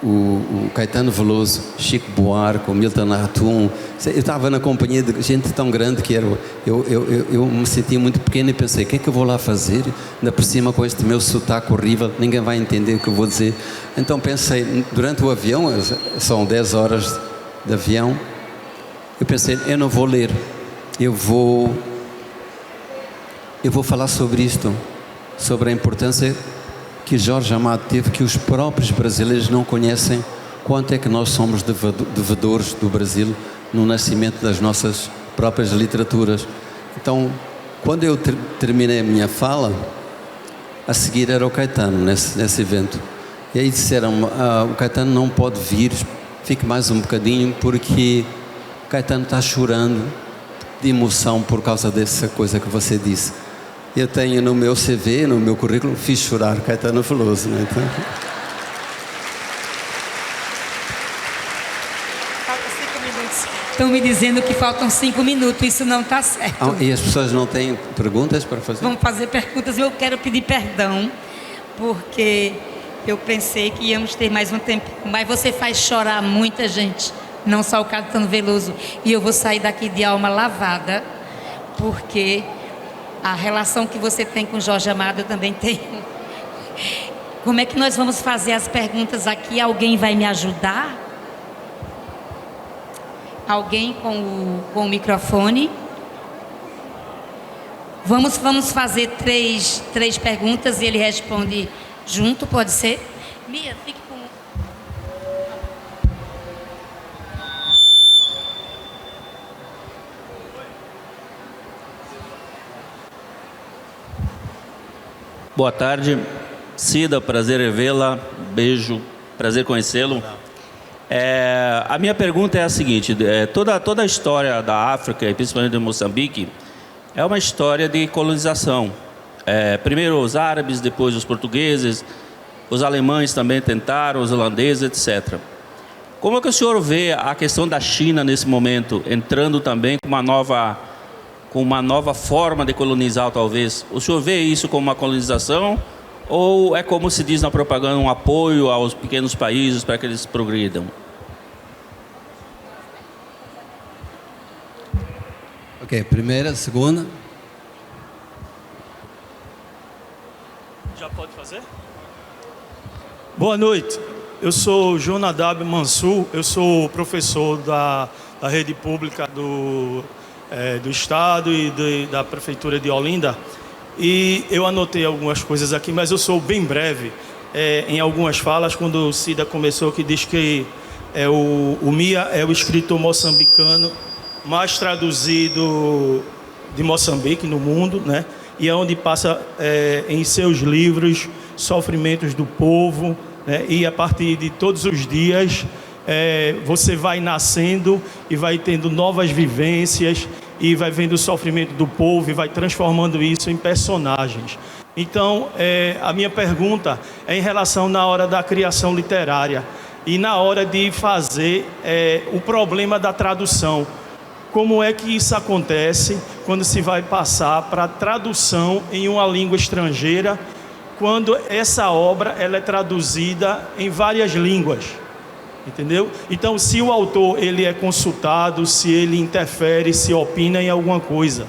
o Caetano Veloso, Chico Buarque, o Milton Atum. Eu estava na companhia de gente tão grande que eu me sentia muito pequeno e pensei, o que é que eu vou lá fazer? Ainda por cima com este meu sotaque horrível, ninguém vai entender o que eu vou dizer. Então pensei, durante o avião, são 10 horas de avião, eu pensei, eu não vou ler, eu vou falar sobre isto, sobre a importância que Jorge Amado teve, que os próprios brasileiros não conhecem, quanto é que nós somos devedores do Brasil no nascimento das nossas próprias literaturas. Então, quando eu terminei a minha fala, a seguir era o Caetano nesse evento. E aí disseram, o Caetano não pode vir, fique mais um bocadinho, porque o Caetano está chorando de emoção por causa dessa coisa que você disse. Eu tenho no meu CV, no meu currículo, fiz chorar Caetano Veloso, né? Então... Faltam 5 minutos. Estão me dizendo que faltam 5 minutos, isso não está certo. E as pessoas não têm perguntas para fazer? Vamos fazer perguntas. Eu quero pedir perdão, porque eu pensei que íamos ter mais um tempo. Mas você faz chorar muita gente, não só o Caetano Veloso. E eu vou sair daqui de alma lavada, porque a relação que você tem com Jorge Amado eu também tenho. Como é que nós vamos fazer as perguntas aqui? Alguém vai me ajudar? Alguém com o microfone? Vamos fazer três perguntas e ele responde junto, pode ser? Mia, fique com... Boa tarde, Cida, prazer em vê-la, beijo, prazer conhecê-lo. A minha pergunta é a seguinte, toda a história da África, e principalmente de Moçambique, é uma história de colonização. Primeiro os árabes, depois os portugueses, os alemães também tentaram, os holandeses, etc. Como é que o senhor vê a questão da China nesse momento, entrando também com uma nova forma de colonizar, talvez? O senhor vê isso como uma colonização ou é, como se diz na propaganda, um apoio aos pequenos países para que eles progridam? Ok, primeira, segunda. Já pode fazer? Boa noite, eu sou Jonadab Mansur, eu sou professor da rede pública do Estado e da Prefeitura de Olinda, e eu anotei algumas coisas aqui, mas eu sou bem breve em algumas falas. Quando o Cida começou, que diz que o Mia é o escritor moçambicano mais traduzido de Moçambique no mundo, né? E é onde passa em seus livros sofrimentos do povo, né? E a partir de todos os dias você vai nascendo e vai tendo novas vivências e vai vendo o sofrimento do povo e vai transformando isso em personagens. Então, a minha pergunta é em relação na hora da criação literária e na hora de fazer o problema da tradução. Como é que isso acontece quando se vai passar para tradução em uma língua estrangeira, quando essa obra ela é traduzida em várias línguas? Entendeu? Então, se o autor ele é consultado, se ele interfere, se opina em alguma coisa.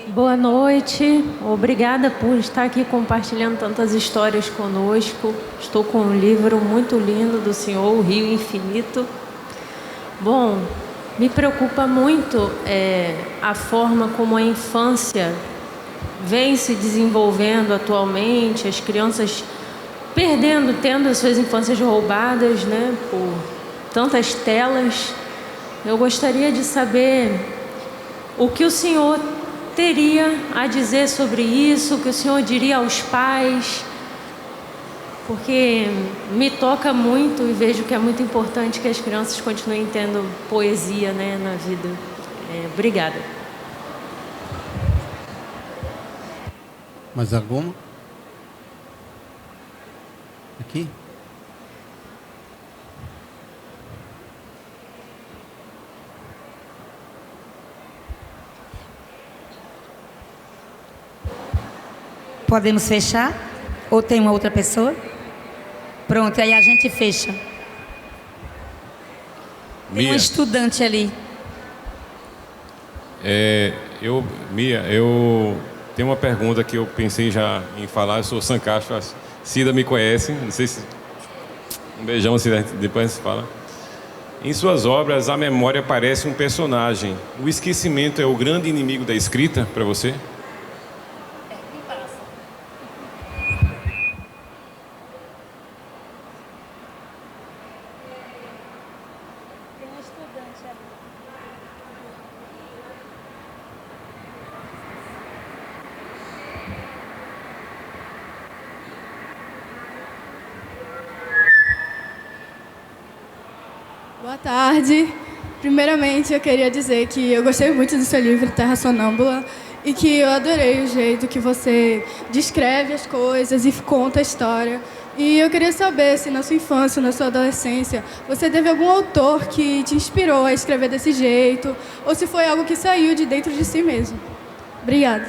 Boa noite, obrigada por estar aqui compartilhando tantas histórias conosco. Estou com um livro muito lindo do senhor, O Rio Infinito. Bom, me preocupa muito a forma como a infância vem se desenvolvendo atualmente, as crianças tendo as suas infâncias roubadas, né, por tantas telas. Eu gostaria de saber o que o senhor teria a dizer sobre isso, o que o senhor diria aos pais, porque me toca muito e vejo que é muito importante que as crianças continuem tendo poesia, né, na vida. Obrigada. Mais alguma? Aqui? Podemos fechar? Ou tem uma outra pessoa? Pronto, aí a gente fecha. Tem um estudante ali. Mia, eu tenho uma pergunta que eu pensei já em falar. Eu sou Sam Castro, a Cida me conhece, não sei se... Um beijão, Cida, depois a gente fala. Em suas obras, a memória parece um personagem. O esquecimento é o grande inimigo da escrita para você? Boa tarde. Primeiramente, eu queria dizer que eu gostei muito do seu livro, Terra Sonâmbula, e que eu adorei o jeito que você descreve as coisas e conta a história. E eu queria saber se na sua infância, na sua adolescência, você teve algum autor que te inspirou a escrever desse jeito, ou se foi algo que saiu de dentro de si mesmo. Obrigada.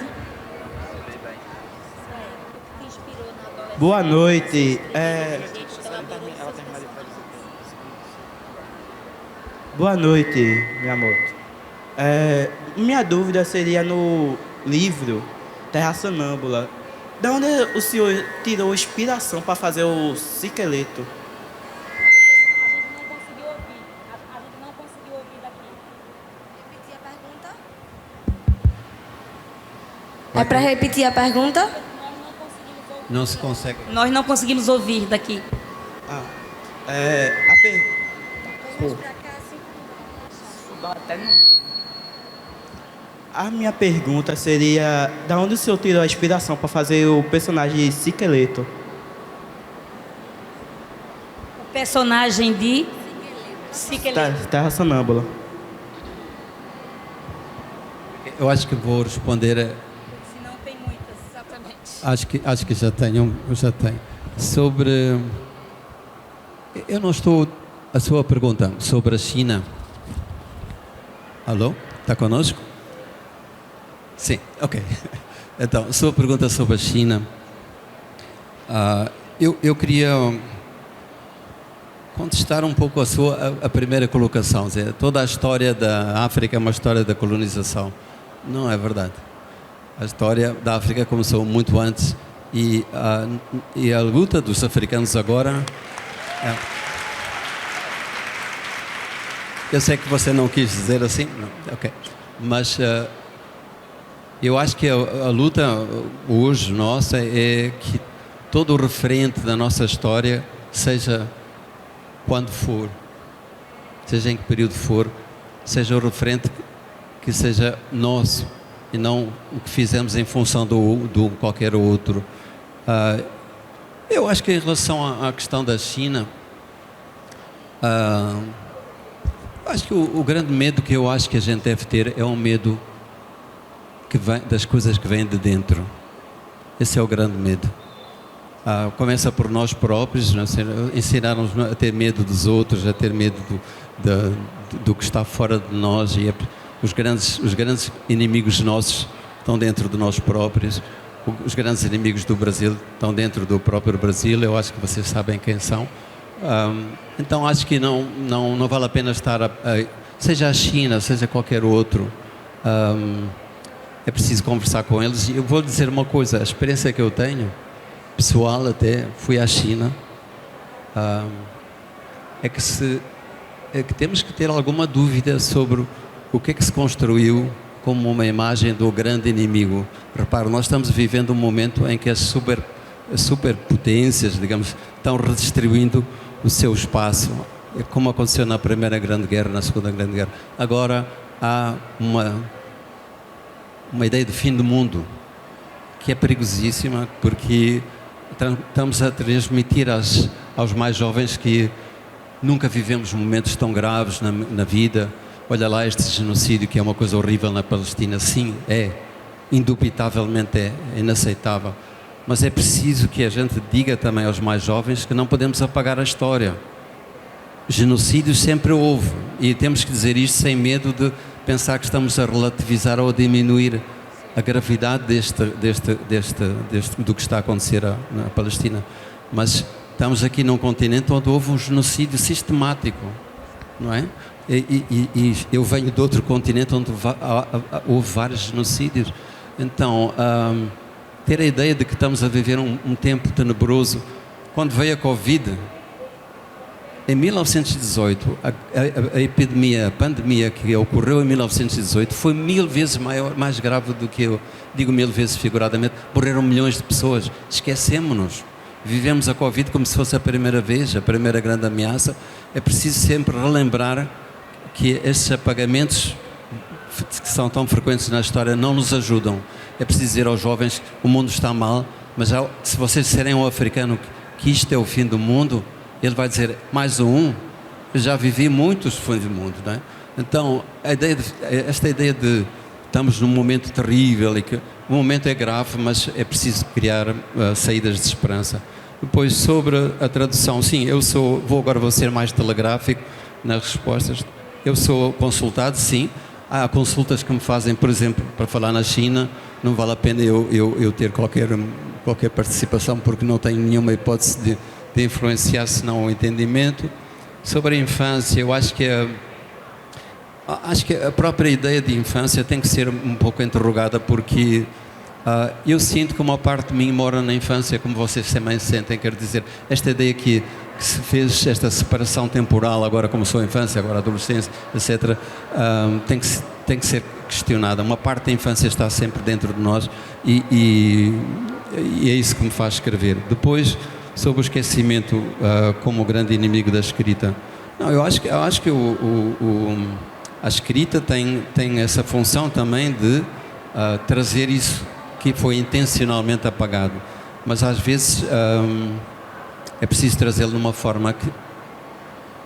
Boa noite. Boa noite, meu amor. Minha dúvida seria no livro Terra Sonâmbula. De onde o senhor tirou inspiração para fazer o Ciqueleto? A gente não conseguiu ouvir daqui. Repetir a pergunta? É para repetir a pergunta? Não se consegue. Nós não conseguimos ouvir daqui. A minha pergunta seria: de onde o senhor tirou a inspiração para fazer o personagem Ciqueleto? O personagem de Ciqueleto. Terra Sonâmbula. Eu acho que vou responder. Se não tem muitas, exatamente. Acho que já tenho. Sobre. Eu não estou. A sua pergunta sobre a China. Alô? Está conosco? Sim, ok. Então, a sua pergunta sobre a China. Eu queria contestar um pouco a primeira colocação. Dizer, toda a história da África é uma história da colonização. Não é verdade. A história da África começou muito antes e a luta dos africanos agora... Eu sei que você não quis dizer assim, não, ok. Mas eu acho que a luta hoje nossa é que todo o referente da nossa história, seja quando for, seja em que período for, seja o referente que seja nosso e não o que fizemos em função do qualquer outro. Eu acho que em relação à questão da China, acho que o grande medo que eu acho que a gente deve ter é um medo que vem das coisas que vêm de dentro. Esse é o grande medo. Começa por nós próprios, né? Ensinaram-nos a ter medo dos outros, a ter medo do que está fora de nós, e os grandes inimigos nossos estão dentro de nós próprios. Os grandes inimigos do Brasil estão dentro do próprio Brasil. Eu acho que vocês sabem quem são. Então acho que não vale a pena estar seja a China, seja qualquer outro, é preciso conversar com eles. E eu vou dizer uma coisa: a experiência que eu tenho pessoal, até fui à China, é que temos que ter alguma dúvida sobre o que é que se construiu como uma imagem do grande inimigo. Repare, nós estamos vivendo um momento em que as superpotências, digamos, estão redistribuindo o seu espaço, como aconteceu na Primeira Grande Guerra, na Segunda Grande Guerra. Agora há uma ideia de fim do mundo que é perigosíssima, porque estamos a transmitir aos mais jovens que nunca vivemos momentos tão graves na vida. Olha lá este genocídio, que é uma coisa horrível na Palestina. Sim, indubitavelmente é inaceitável. Mas é preciso que a gente diga também aos mais jovens que não podemos apagar a história. Genocídios sempre houve, e temos que dizer isto sem medo de pensar que estamos a relativizar ou a diminuir a gravidade do que está a acontecer na Palestina. Mas estamos aqui num continente onde houve um genocídio sistemático, não é? E eu venho de outro continente onde houve vários genocídios. Então, ter a ideia de que estamos a viver um tempo tenebroso. Quando veio a Covid, em 1918, a pandemia que ocorreu em 1918 foi 1000 vezes mais grave do que eu digo 1000 vezes figuradamente. Morreram milhões de pessoas. Esquecemos-nos. Vivemos a Covid como se fosse a primeira vez, a primeira grande ameaça. É preciso sempre relembrar que estes apagamentos que são tão frequentes na história não nos ajudam. É preciso dizer aos jovens que o mundo está mal, mas se vocês disserem ao africano que isto é o fim do mundo, ele vai dizer, mais um, eu já vivi muitos fins do mundo, não é? Então, esta ideia de estamos num momento terrível e que o momento é grave, mas é preciso criar saídas de esperança. Depois, sobre a tradução, sim, vou ser mais telegráfico nas respostas. Eu sou consultado, sim. Há consultas que me fazem, por exemplo, para falar na China, não vale a pena eu ter qualquer participação, porque não tenho nenhuma hipótese de influenciar senão o entendimento. Sobre a infância, eu acho que a própria ideia de infância tem que ser um pouco interrogada, porque eu sinto que uma parte de mim mora na infância, como vocês também sentem. Quer dizer, esta ideia que se fez esta separação temporal, agora começou a infância, agora a adolescência, etc., tem que ser questionada. Uma parte da infância está sempre dentro de nós e é isso que me faz escrever. Depois, sobre o esquecimento como o grande inimigo da escrita. Não, eu acho que a escrita tem essa função também de trazer isso que foi intencionalmente apagado. Mas às vezes é preciso trazê-lo numa forma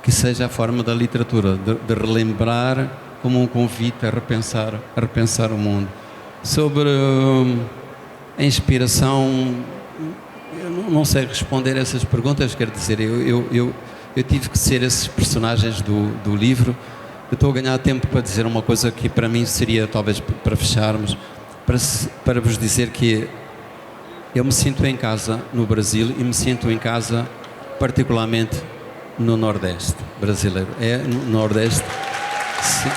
que seja a forma da literatura, de relembrar como um convite a repensar o mundo. Sobre a inspiração, eu não sei responder a essas perguntas. Quero dizer, eu tive que ser esses personagens do livro. Eu estou a ganhar tempo para dizer uma coisa que para mim seria, talvez para fecharmos, para vos dizer que eu me sinto em casa no Brasil e me sinto em casa particularmente no Nordeste brasileiro. É no Nordeste, sim,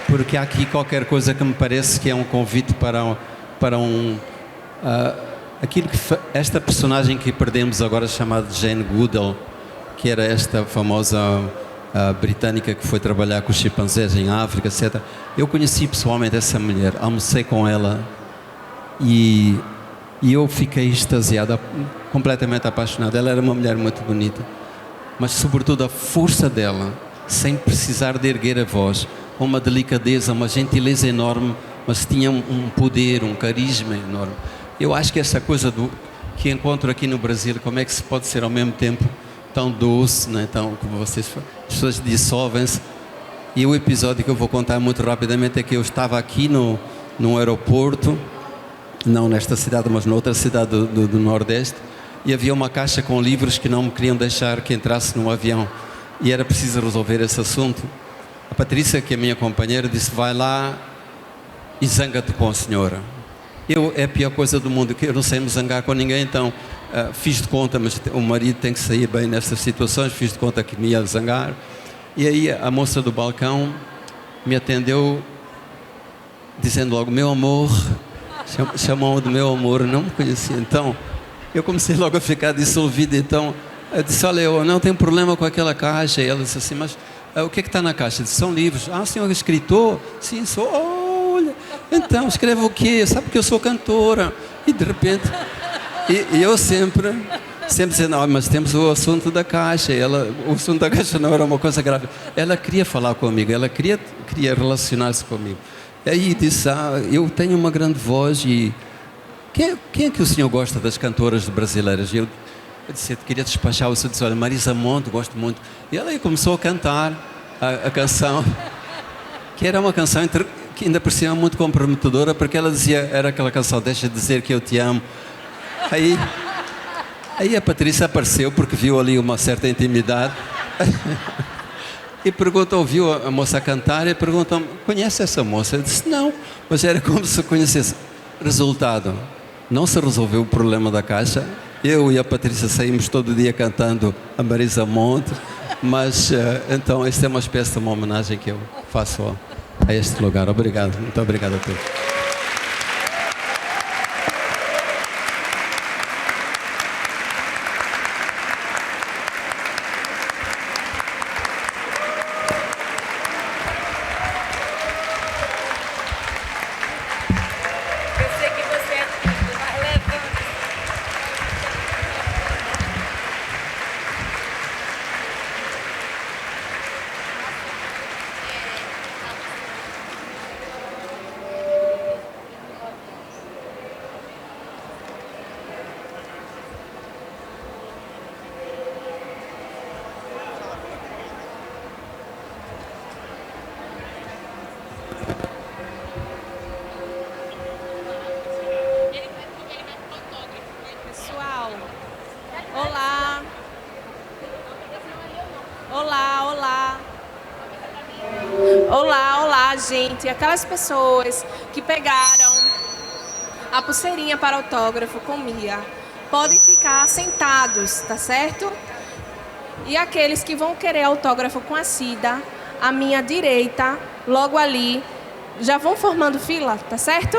porque há aqui qualquer coisa que me parece que é um convite para aquilo que esta personagem que perdemos agora, chamada Jane Goodall, que era esta famosa britânica que foi trabalhar com os chimpanzés em África, etc. Eu conheci pessoalmente essa mulher, almocei com ela e eu fiquei extasiado, completamente apaixonado. Ela era uma mulher muito bonita, mas sobretudo a força dela, sem precisar de erguer a voz, com uma delicadeza, uma gentileza enorme, mas tinha um poder, um carisma enorme. Eu acho que essa coisa que encontro aqui no Brasil, como é que se pode ser ao mesmo tempo tão doce, né? Tão, como vocês falam, as pessoas dissolvem-se. E o episódio que eu vou contar muito rapidamente é que eu estava aqui num aeroporto, não nesta cidade, mas noutra cidade do Nordeste, e havia uma caixa com livros que não me queriam deixar que entrasse no avião, e era preciso resolver esse assunto. A Patrícia, que é a minha companheira, disse: vai lá e zanga-te com a senhora. É a pior coisa do mundo, que eu não sei me zangar com ninguém, então fiz de conta, mas o marido tem que sair bem nessas situações, fiz de conta que me ia zangar. E aí a moça do balcão me atendeu dizendo logo: meu amor, chamou-me de meu amor, não me conhecia. Então eu comecei logo a ficar dissolvido. Então eu disse: olha, eu não tenho problema com aquela caixa. E ela disse assim: mas o que é que está na caixa? Eu disse: são livros. Ah, o senhor é escritor? Sim, sou. Olha, então escreva o quê? Sabe que eu sou cantora. E de repente, e eu sempre dizendo: oh, mas temos o assunto da caixa. O assunto da caixa não era uma coisa grave. Ela queria falar comigo, ela queria relacionar-se comigo. Aí disse, eu tenho uma grande voz e quem é que o senhor gosta das cantoras brasileiras? Eu disse, eu queria despachar o senhor, disse, olha, Marisa Monte, gosto muito. E ela aí começou a cantar a canção, que era uma canção que ainda por cima muito comprometedora, porque ela dizia, era aquela canção, deixa de dizer que eu te amo. Aí a Patrícia apareceu, porque viu ali uma certa intimidade, e ouviu a moça cantar e perguntou, conhece essa moça? Eu disse, não, mas era como se conhecesse. Resultado, não se resolveu o problema da caixa. Eu e a Patrícia saímos todo dia cantando a Marisa Monte, mas então esta é uma espécie de uma homenagem que eu faço a este lugar. Obrigado, muito obrigado a todos. Gente, aquelas pessoas que pegaram a pulseirinha para autógrafo com Mia podem ficar sentados, tá certo? E aqueles que vão querer autógrafo com a Cida, à minha direita, logo ali, já vão formando fila, tá certo?